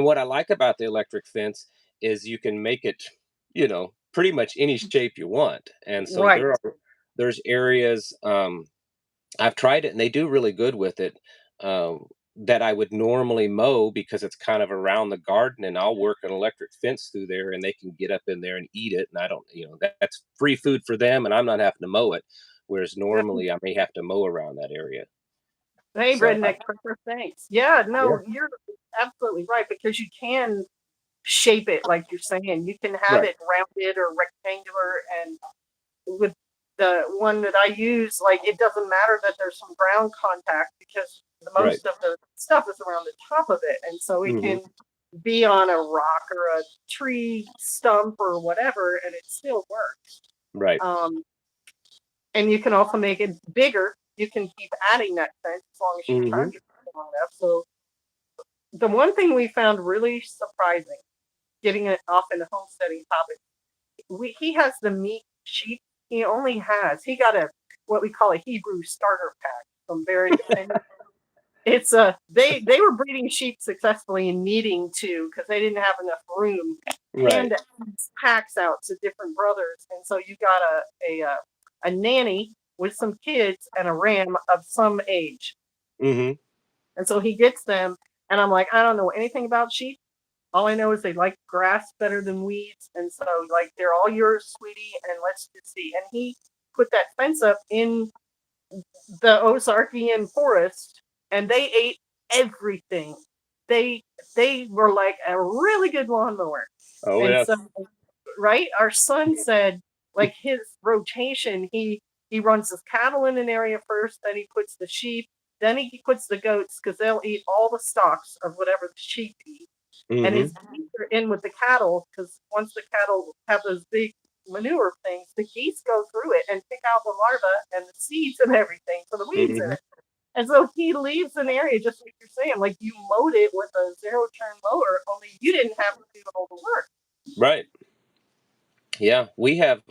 what I like about the electric fence is you can make it, pretty much any shape you want. And so Right. there's areas, I've tried it and they do really good with it. That I would normally mow because it's kind of around the garden, and I'll work an electric fence through there, and they can get up in there and eat it. And I don't, that's free food for them, and I'm not having to mow it. Whereas normally I may have to mow around that area. Hey, So redneck trucker, thanks. Yeah, yeah, no, you're absolutely right because you can shape it like you're saying. You can have right, it rounded or rectangular, and with the one that I use, like it doesn't matter that there's some ground contact because the right, most of the stuff is around the top of it, and so it hmm, can be on a rock or a tree stump or whatever, and it still works. right, Um, and you can also make it bigger. You can keep adding that fence as long as you hmm, charge it long enough. So the one thing we found really surprising, getting it off in the homesteading topic, he has the meat sheep. He got a what we call a Hebrew starter pack from Barron Defenders. It's they were breeding sheep successfully and needing to because they didn't have enough room. right, Hand these packs out to different brothers, and so you got a nanny with some kids and a ram of some age. Mm-hmm. And so he gets them, and I'm like, I don't know anything about sheep. All I know is they like grass better than weeds, and so like they're all yours, sweetie, and let's just see. And he put that fence up in the Ozarkian forest, and they ate everything. They they were like a really good lawnmower, Oh and so yes. right, our son said like his rotation, he runs his cattle in an area first, then he puts the sheep, then he puts the goats because they'll eat all the stalks of whatever the sheep eat, and his Mm-hmm. geese are in with the cattle because once the cattle have those big manure things, the geese go through it and pick out the larvae and the seeds and everything for the weeds in Mm-hmm. it. And so he leaves an area just like you're saying, like you mowed it with a zero turn mower, only you didn't have to do all the work. Right. Yeah, we have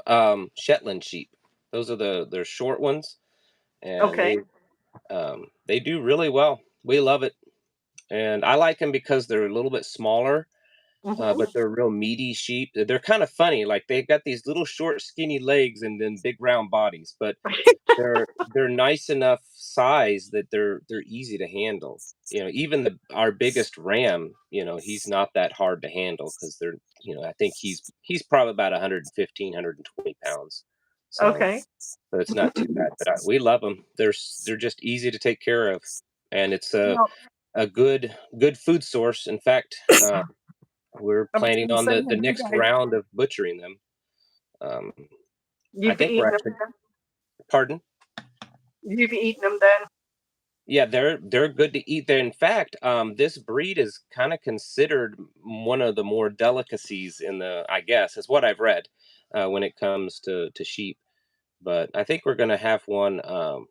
Shetland sheep. Those are they're short ones, and Okay. they do really well. We love it, and I like them because they're a little bit smaller, Mm-hmm. but they're real meaty sheep. They're kind of funny. Like they've got these little short, skinny legs and then big round bodies, but they're nice enough size that they're easy to handle. Even our biggest ram, he's not that hard to handle because I think he's probably about 115, 120 pounds. So, Okay. but it's not too bad. But we love them. They're just easy to take care of, and it's Now, a good food source. In fact, we're I was planning going to on say, the have you next guys, round of butchering them. Um, I you've think we're eaten them actually, then? pardon. You've eaten them then? Yeah, they're good to eat. There, in fact, this breed is kind of considered one of the more delicacies in I guess, is what I've read, when it comes to sheep. But I think we're gonna have one. I'm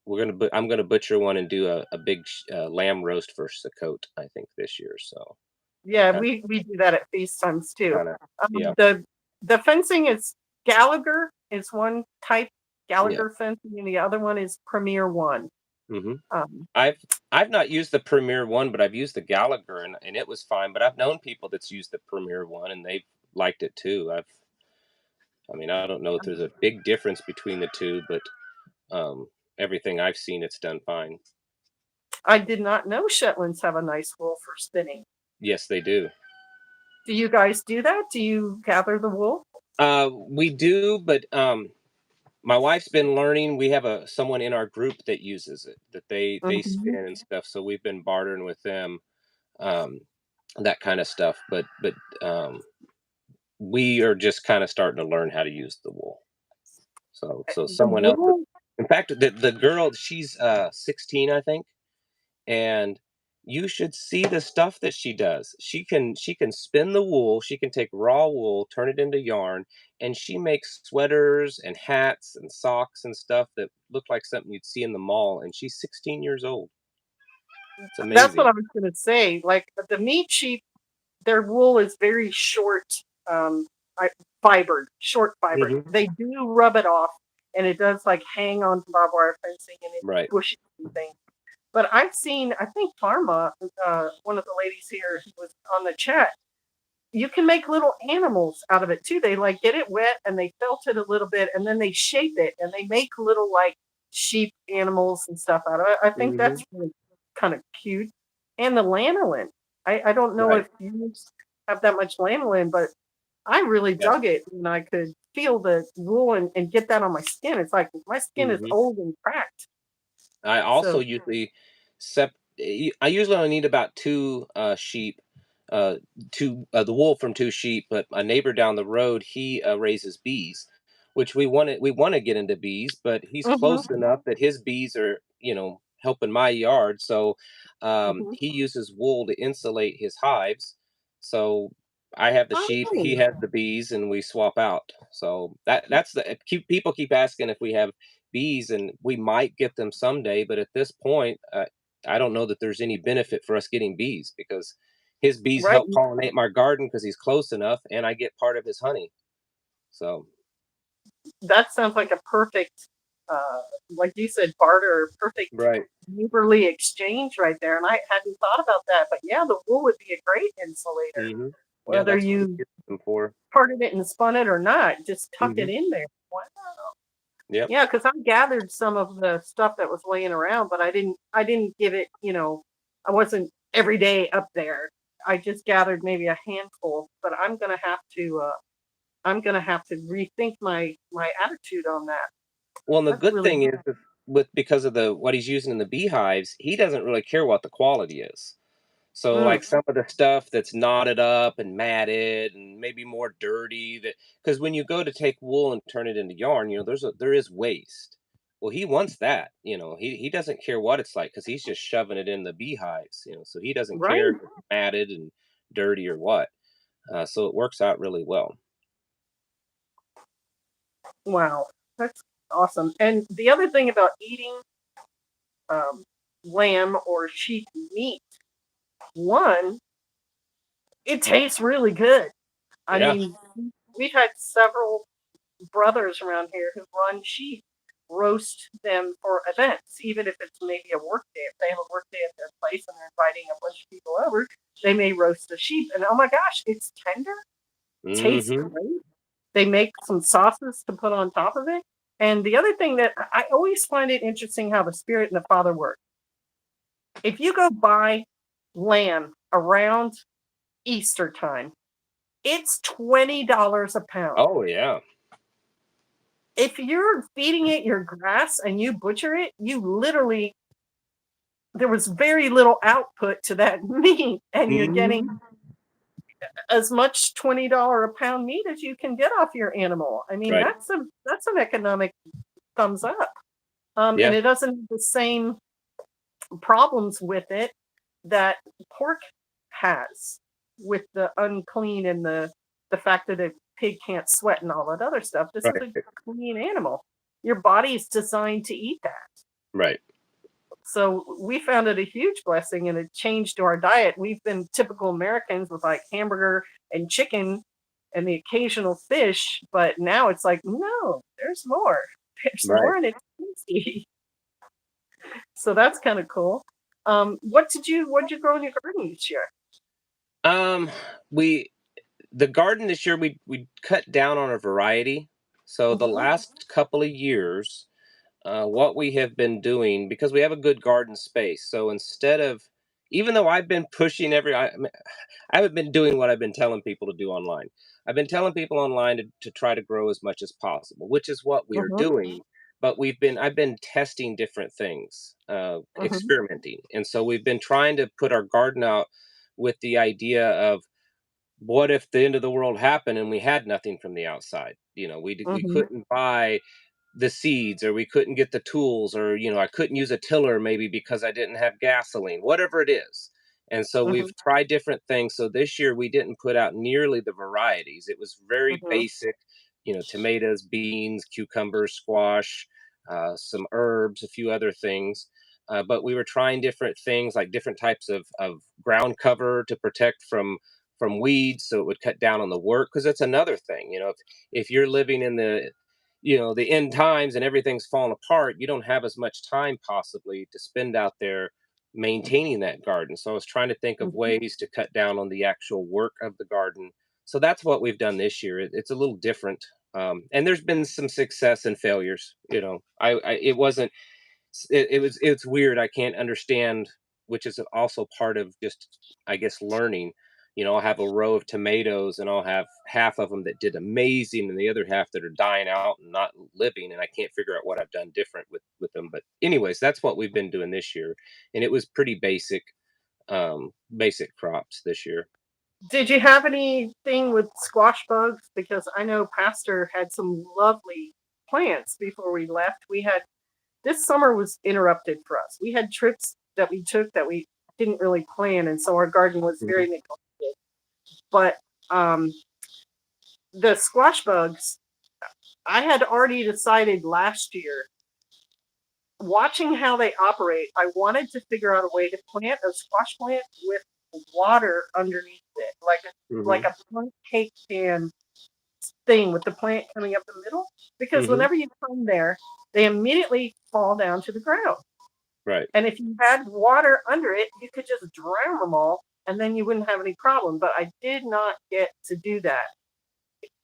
gonna butcher one and do a big lamb roast for Sukkot. I think this year. So Yeah, kind we do that at feast times too. kind of yeah, The fencing is Gallagher is one type, yeah. Gallagher fencing, and the other one is Premier One. Hmm. Um, I've I've not used the Premier one, but I've used the Gallagher, and it was fine. But I've known people that's used the Premier one, and they've liked it too. I mean, I don't know if there's a big difference between the two, but um, everything I've seen, it's done fine. I did not know Shetlands have a nice wool for spinning. Yes, they do. Do you guys do that? Do you gather the wool? We do, but my wife's been learning. We have someone in our group that uses it, that they spin Mhm. and stuff. So we've been bartering with them, um, that kind of stuff. But um, we are just kind of starting to learn how to use the wool. So The someone else. wool, In fact, the girl, she's 16, I think, and you should see the stuff that she does. She can spin the wool, she can take raw wool, turn it into yarn, and she makes sweaters and hats and socks and stuff that look like something you'd see in the mall, and she's 16 years old. It's that's what amazing. I was going to say. Like the meat sheep, their wool is very short, um, fibered, short fibered. Hmm. They do rub it off, and it does like hang on to barbed wire fencing and it's Right. bushy and things. But I've seen, I think Pharma, one of the ladies here who was on the chat, you can make little animals out of it too. They like get it wet and they felt it a little bit and then they shape it and they make little like sheep animals and stuff out of it. I think Hmm. that's really kind of cute. And the lanolin. I don't know Right. if you have that much lanolin, but I really Yeah. dug it when I could feel the wool and get that on my skin. It's like my skin is Hmm. old and cracked. I also So usually I usually only need about two sheep, two the wool from two sheep. But a neighbor down the road, he raises bees, which we want to get into bees, but he's mhm, close enough that his bees are helping my yard. So mhm. he uses wool to insulate his hives. So I have the sheep, he Oh, has the bees, and we swap out. So that's people keep asking if we have bees, and we might get them someday. But at this point, I don't know that there's any benefit for us getting bees because his bees right. help pollinate my garden because he's close enough, and I get part of his honey. So That sounds like a perfect, uh, like you said, barter, perfect right. neighborly exchange right there. And I hadn't thought about that, but yeah, the wool would be a great insulator, Hmm. Yeah, whether that's what we you use them for. parted it and spun it or not. Just tuck it Hmm. in there. Wow. Yep. Yeah, because I gathered some of the stuff that was laying around, but I didn't give it, I wasn't every day up there. I just gathered maybe a handful, but I'm gonna have to rethink my attitude on that. Well, and the That's good really thing is with because of the what he's using in the beehives, he doesn't really care what the quality is. So, mm, like, some of the stuff that's knotted up and matted and maybe more dirty, that because when you go to take wool and turn it into yarn, there is waste. Well, he wants that, he doesn't care what it's like because he's just shoving it in the beehives, so he doesn't care if right. it's matted and dirty or what. So it works out really well. Wow, that's awesome. And the other thing about eating um, lamb or sheep meat, one, it tastes really good. I Yeah. mean, we've had several brothers around here who run sheep roast them for events, even if it's maybe a work day. If they have a work day at their place and they're inviting a bunch of people over, they may roast a sheep. And oh my gosh, it's tender, tastes Hmm. great. They make some sauces to put on top of it. And the other thing that I always find it interesting how the Spirit and the Father work. If you go buy lamb around Easter time, it's $20 a pound. Oh, yeah. If you're feeding it your grass and you butcher it, you literally there was very little output to that meat, and you're getting Mhm. as much $20 a pound meat as you can get off your animal. I mean, Right. that's an economic thumbs up. And Yeah. it doesn't have the same problems with it that pork has with the unclean and the fact that a pig can't sweat and all that other stuff. This is Right. a clean animal. Your body is designed to eat that. Right. So we found it a huge blessing and a change to our diet. We've been typical Americans with like hamburger and chicken and the occasional fish, but now it's like, no, there's more. There's Right. more and it's tasty. So that's kind of cool. What did you grow in your garden this year? Um, we the garden this year, we cut down on a variety. So the Mm-hmm. last couple of years, what we have been doing, because we have a good garden space. So instead of, even though I've been pushing I haven't been doing what I've been telling people to do online. I've been telling people online to try to grow as much as possible, which is what we are Mm-hmm. doing. But I've been testing different things, Mm-hmm. experimenting, and so we've been trying to put our garden out with the idea of, what if the end of the world happened and we had nothing from the outside? We Mm-hmm. couldn't buy the seeds, or we couldn't get the tools, or I couldn't use a tiller maybe because I didn't have gasoline, whatever it is. And so Mm-hmm. we've tried different things. So this year we didn't put out nearly the varieties. It was very Mm-hmm. basic, tomatoes, beans, cucumbers, squash, some herbs, a few other things. But we were trying different things, like different types of ground cover to protect from weeds, so it would cut down on the work, because that's another thing. If you're living in the end times and everything's falling apart, you don't have as much time possibly to spend out there maintaining that garden. So I was trying to think of Mm-hmm. ways to cut down on the actual work of the garden. So that's what we've done this year. It's a little different. And there's been some success and failures. It wasn't it's weird. I can't understand, which is also part of just, I guess, learning. I'll have a row of tomatoes and I'll have half of them that did amazing and the other half that are dying out and not living, and I can't figure out what I've done different with them. But anyways, that's what we've been doing this year, and it was pretty basic crops this year. Did you have anything with squash bugs? Because I know Pastor had some lovely plants before we left. We had this summer was interrupted for us. We had trips that we took that we didn't really plan, and so our garden was very Mhm. neglected. But um, the squash bugs, I had already decided last year, watching how they operate, I wanted to figure out a way to plant a squash plant with water underneath it, like Mhm. a pancake pan thing with the plant coming up the middle. Because Mhm. whenever you come there, they immediately fall down to the ground. Right. And if you had water under it, you could just drown them all and then you wouldn't have any problem. But I did not get to do that.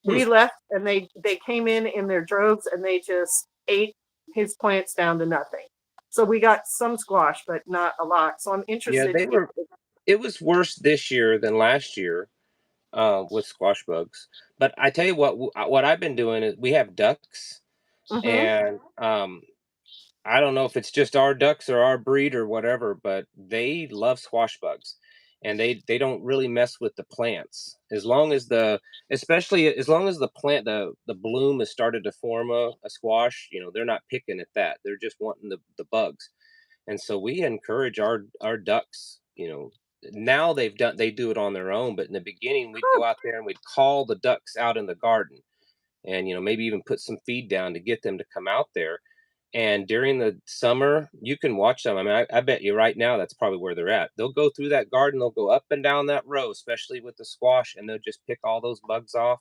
Hmm. We left and they came in their droves and they just ate his plants down to nothing. So we got some squash, but not a lot. So I'm Yeah, interested they to get. were. It was worse this year than last year with squash bugs. But I tell you what I've been doing is we have ducks, Mm-hmm. and I don't know if it's just our ducks or our breed or whatever, but they love squash bugs, and they don't really mess with the plants as long as especially as long as the plant the bloom has started to form a squash. They're not picking at that. They're just wanting the bugs, and so we encourage our ducks. Now they do it on their own, but in the beginning we'd go out there and we'd call the ducks out in the garden, and maybe even put some feed down to get them to come out there. And during the summer, you can watch them. I mean, I bet you right now that's probably where they're at. They'll go through that garden, they'll go up and down that row, especially with the squash, and they'll just pick all those bugs off.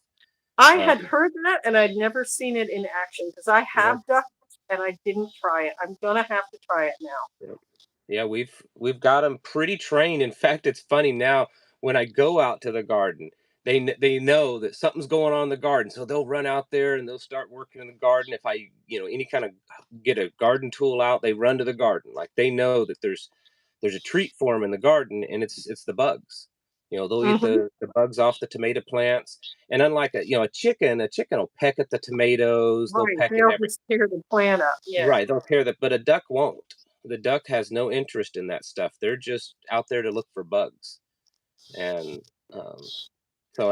I Um, had heard that and I'd never seen it in action because I yeah, have ducks and I didn't try it. I'm gonna have to try it now. yeah, yeah. We've got them pretty trained. In fact, it's funny now when I go out to the garden, they know that something's going on in the garden, so they'll run out there and they'll start working in the garden. If I, any kind of get a garden tool out, they run to the garden like they know that there's a treat for them in the garden, and it's the bugs. They'll eat Mm-hmm. the bugs off the tomato plants, and unlike a chicken will peck at the tomatoes, they'll Right. peck at They'll everything. just tear the plant up. Yeah. Right, they'll tear that, but a duck won't. The duck has no interest in that stuff. They're just out there to look for bugs, and um, so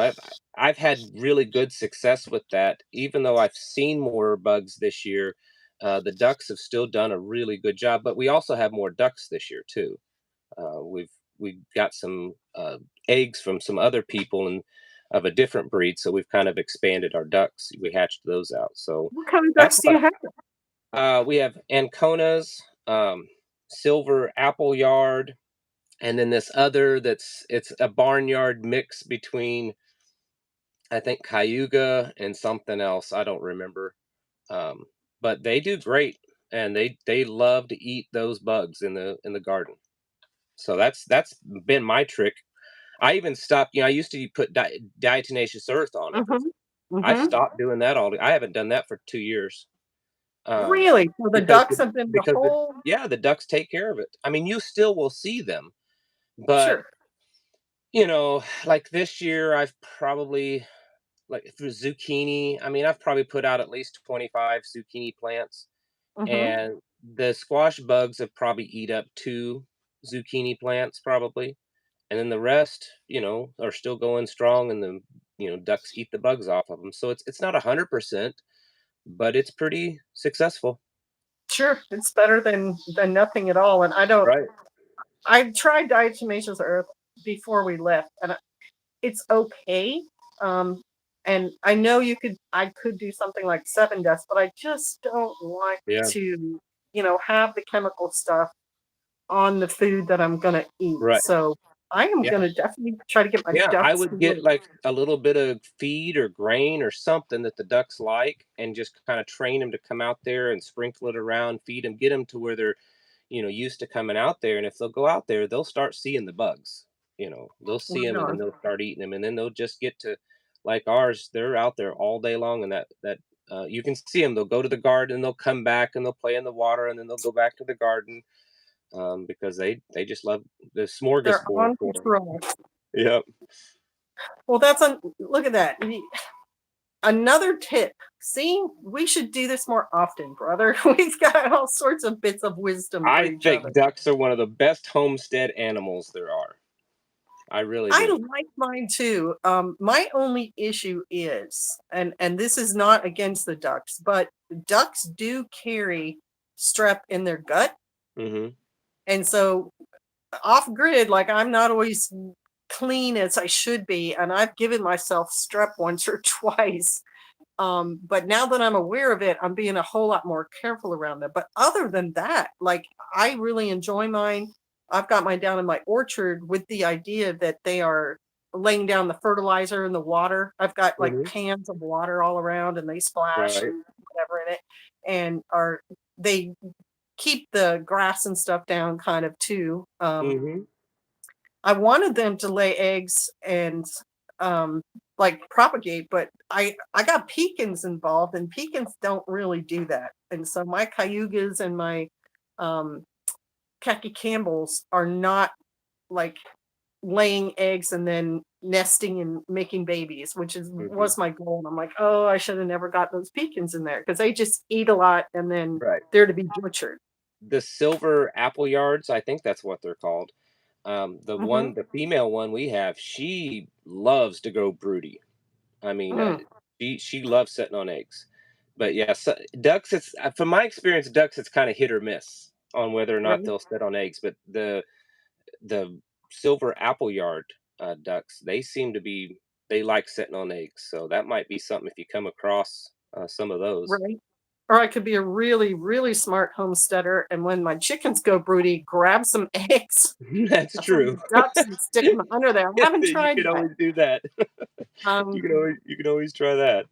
I've had really good success with that. Even though I've seen more bugs this year, the ducks have still done a really good job. But we also have more ducks this year too. We got some eggs from some other people and of a different breed, so we've kind of expanded our ducks. We hatched those out, so What kind of that's ducks do what you have? we have. Anconas, silver apple yard, and then this other it's a barnyard mix between I think Cayuga and something else. I don't remember. Um, but they do great, and they love to eat those bugs in the garden. So that's been my trick. I even stopped. I used to put diatomaceous earth on it. Mm-hmm. I Mm-hmm. stopped doing that I haven't done that for 2 years. Um, Really? So the because ducks have been the because whole. yeah, the ducks take care of it. I mean, you still will see them, but Sure. like this year, I've probably like for zucchini. I mean, I've probably put out at least 25 zucchini plants, Mm-hmm. and the squash bugs have probably eat up 2 zucchini plants probably, and then the rest, are still going strong, and the ducks eat the bugs off of them. So it's not 100%, but it's pretty successful. Sure. It's better than nothing at all. And I don't. Right. I tried diatomaceous earth before we left, and it's okay. Um, and I know I could do something like seven dust, but I just don't like Yeah. to, have the chemical stuff on the food that I'm gonna eat. Right. So I am Yeah. gonna definitely try to get my Yeah. I ducks to would get work. like a little bit of feed or grain or something that the ducks like, and just kind of train them to come out there and sprinkle it around, feed them, get them to where they're used to coming out there. And if they'll go out there, they'll start seeing the bugs. They'll see Right them, and then on. they'll start eating them, and then they'll just get to like ours. They're out there all day long, and that you can see them. They'll go to the garden, and they'll come back, and they'll play in the water, and then they'll go back to the garden because they just love the They're smorgasbord on for them. patrol. Yep. Well, look at that. Another tip. See, we should do this more often, brother. We've got all sorts of bits of wisdom for I each other. think ducks are one of the best homestead animals there are. I really I do. like mine too. My only issue is, and this is not against the ducks, but ducks do carry strep in their gut, Hmm. and so off grid, like I'm not always clean as I should be, and I've given myself strep once or twice. But now that I'm aware of it, I'm being a whole lot more careful around them. But other than that, like I really enjoy mine. I've got mine down in my orchard with the idea that they are laying down the fertilizer and the water. I've got like Hmm. pans of water all around and they splash Right. and whatever in it. And they keep the grass and stuff down kind of too. Hmm. I wanted them to lay eggs and like propagate, but I got pecans involved, and pecans don't really do that. And so my cayugas and my khaki Campbells are not like laying eggs and then nesting and making babies, which Hmm. was my goal. And I'm like, oh, I should have never got those pecans in there because they just eat a lot and then Right. they're to be butchered. The silver apple yards, I think that's what they're called. Hmm. The female one we have, she loves to go broody. I mean, Mm, she loves sitting on eggs. But yeah, so, ducks. It's from my experience, ducks. It's kind of hit or miss on whether or not right, they'll sit on eggs. But the silver apple yard ducks, they seem to be they like sitting on eggs. So that might be something if you come across some of those. right. Or I could be a really, really smart homesteader, and when my chickens go broody, grab some eggs That's from true. the ducks and stick them under there. I haven't You tried can that. always do that. Um, You can always try that.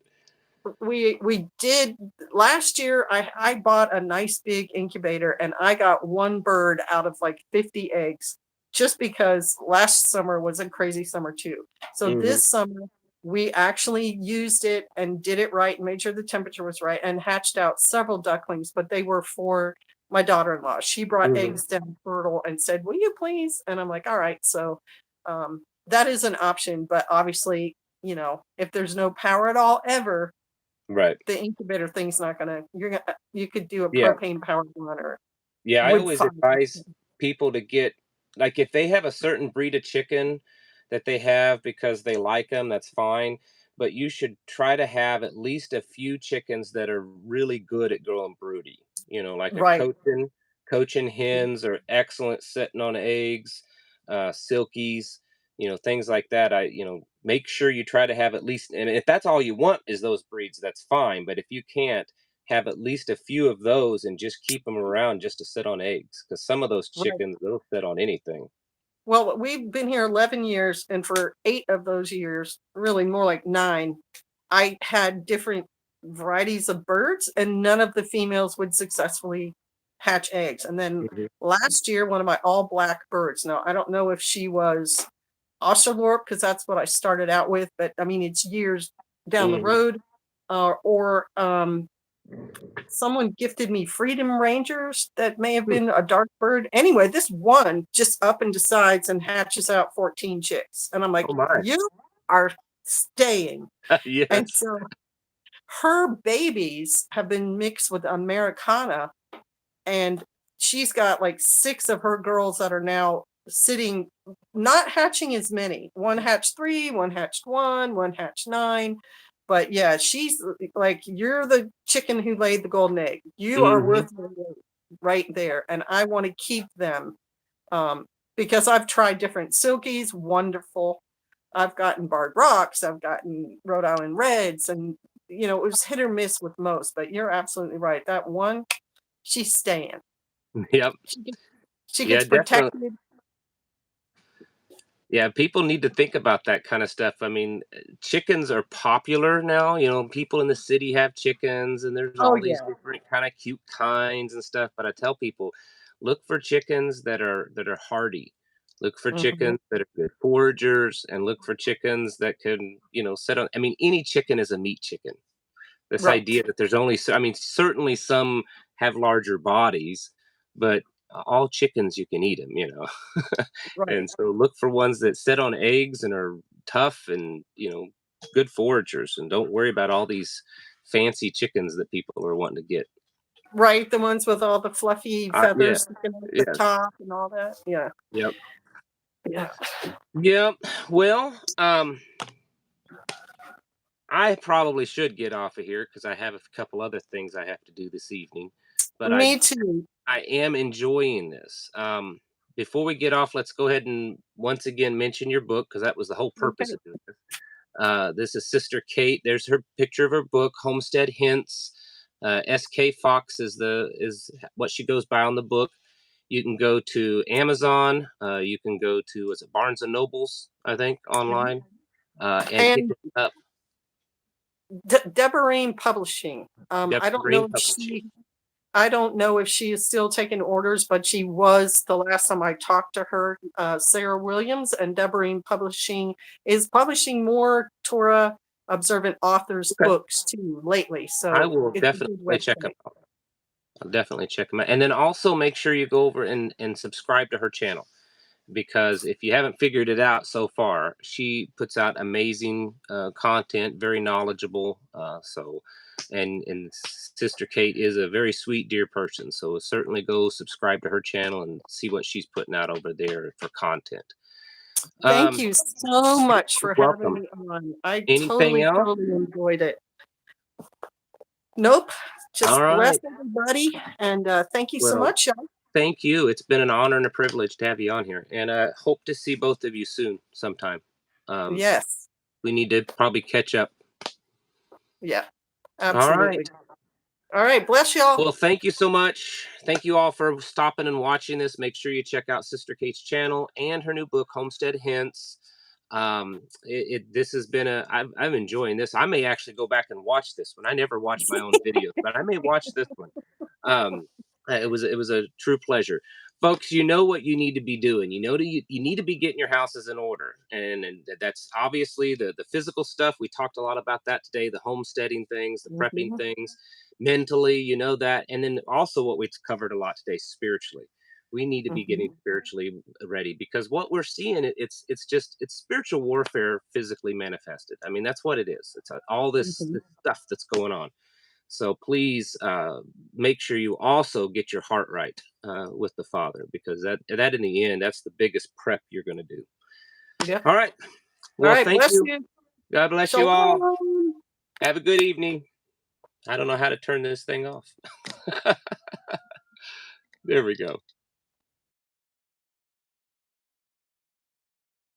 we did last year. I bought a nice big incubator, and I got one bird out of like 50 eggs, just because last summer was a crazy summer too. So Hmm. this summer we actually used it and did it right and made sure the temperature was right and hatched out several ducklings, but they were for my daughter-in-law. She brought Hmm. eggs down fertile and said, will you please? And I'm like, all right. So that is an option, but obviously, if there's no power at all ever, Right. the incubator thing's not gonna you could do a Yeah. propane powered one or Yeah, I wood always fire. advise people to get like if they have a certain breed of chicken that they have because they like them, that's fine. But you should try to have at least a few chickens that are really good at growing broody. You know, like a Right, cochin hens are excellent sitting on eggs, silkies, things like that. Make sure you try to have at least, and if that's all you want is those breeds, that's fine. But if you can't, have at least a few of those and just keep them around just to sit on eggs because some of those right. chickens they'll sit on anything. Well, we've been here 11 years, and for 8 of those years, really more like 9, I had different varieties of birds, and none of the females would successfully hatch eggs. And then Mhm. last year, one of my all black birds. Now, I don't know if she was Ocelot because that's what I started out with, but I mean, it's years down the Mhm. road. Or someone gifted me Freedom Rangers that may have Hmm. been a dark bird. Anyway, this one just up and decides and hatches out 14 chicks. And I'm like, Oh my. you are staying. And Yes. so her babies have been mixed with Americana, and she's got like 6 of her girls that are now sitting, not hatching as many. One hatched 3, one hatched 1, one hatched 9. But yeah, she's like, you're the chicken who laid the golden egg. You are Hmm. worth right there. And I want to keep them, um, because I've tried different silkies, wonderful. I've gotten barred rocks, I've gotten Rhode Island reds, and it was hit or miss with most. But you're absolutely right. That one, she's staying. Yep. She gets, she Yeah, gets definitely. protected. Yeah, people need to think about that kind of stuff. I mean, chickens are popular now. People in the city have chickens, and there's Oh all these yeah. different kind of cute kinds and stuff. But I tell people, look for chickens that are hardy. Look for Hmm. chickens that are good foragers, and look for chickens that can, sit on. I mean, any chicken is a meat chicken. This Right. idea that there's only, I mean, certainly some have larger bodies, but all chickens you can eat them. And Right. so look for ones that sit on eggs and are tough and, good foragers and don't worry about all these fancy chickens that people are wanting to get. Right. The ones with all the fluffy Yeah. feathers sticking out the Yes. top and all that. Yeah. Yep. Yeah. Yep. Well, I probably should get off of here because I have a couple other things I have to do this evening. But I Me too. I am enjoying this. Before we get off, let's go ahead and once again mention your book because that was the whole purpose Okay. of this. This is Sister Kate. There's her picture of her book, Homestead Hints. SK Fox is what she goes by on the book. You can go to Amazon. You can go to was it Barnes and Nobles, I think, Mhm. online, and pick And it up. Deborah Publishing. I don't know Deborah if she Publishing. I don't know if she is still taking orders, but she was the last time I talked to her. Sarah Williams and Deborah Publishing is publishing more Torah observant authors Okay. books too lately. I So will it's a good definitely check them website. out. I'll definitely check them out. And then also make sure you go over and subscribe to her channel, because if you haven't figured it out so far, she puts out amazing content, very knowledgeable. And Sister Kate is a very sweet, dear person. So certainly go subscribe to her channel and see what she's putting out over there for content. Thank Um, you so much for having welcome. me on. I Anything else? totally enjoyed it. Nope. All Just bless right. everybody. And thank you so Well, much, y'all. thank you. It's been an honor and a privilege to have you on here, and I hope to see both of you soon, sometime. Um, Yes. we need to probably catch up. Yeah. All Absolutely. right. All right. Bless y'all. Well, thank you so much. Thank you all for stopping and watching this. Make sure you check out Sister Kate's channel and her new book, Homestead Hints. This has been I'm enjoying this. I may actually go back and watch this one. I never watch my own videos, but I may watch this one. Um, it was a true pleasure, folks. You know what you need to be doing. You need to be getting your houses in order, and that's obviously the physical stuff. We talked a lot about that today. The homesteading things, the prepping Mhm. things, mentally, that, and then also what we covered a lot today, spiritually. We need to be getting Mhm. spiritually ready, because what we're seeing, it's spiritual warfare physically manifested. I mean, that's what it is. It's all this Mhm. stuff that's going on. So please make sure you also get your heart right with the Father, because that in the end, that's the biggest prep you're going to do. Yeah. All right. All Well, right. thank Bless you. you. God bless you all. Shalom. Have a good evening. I don't know how to turn this thing off. There we go.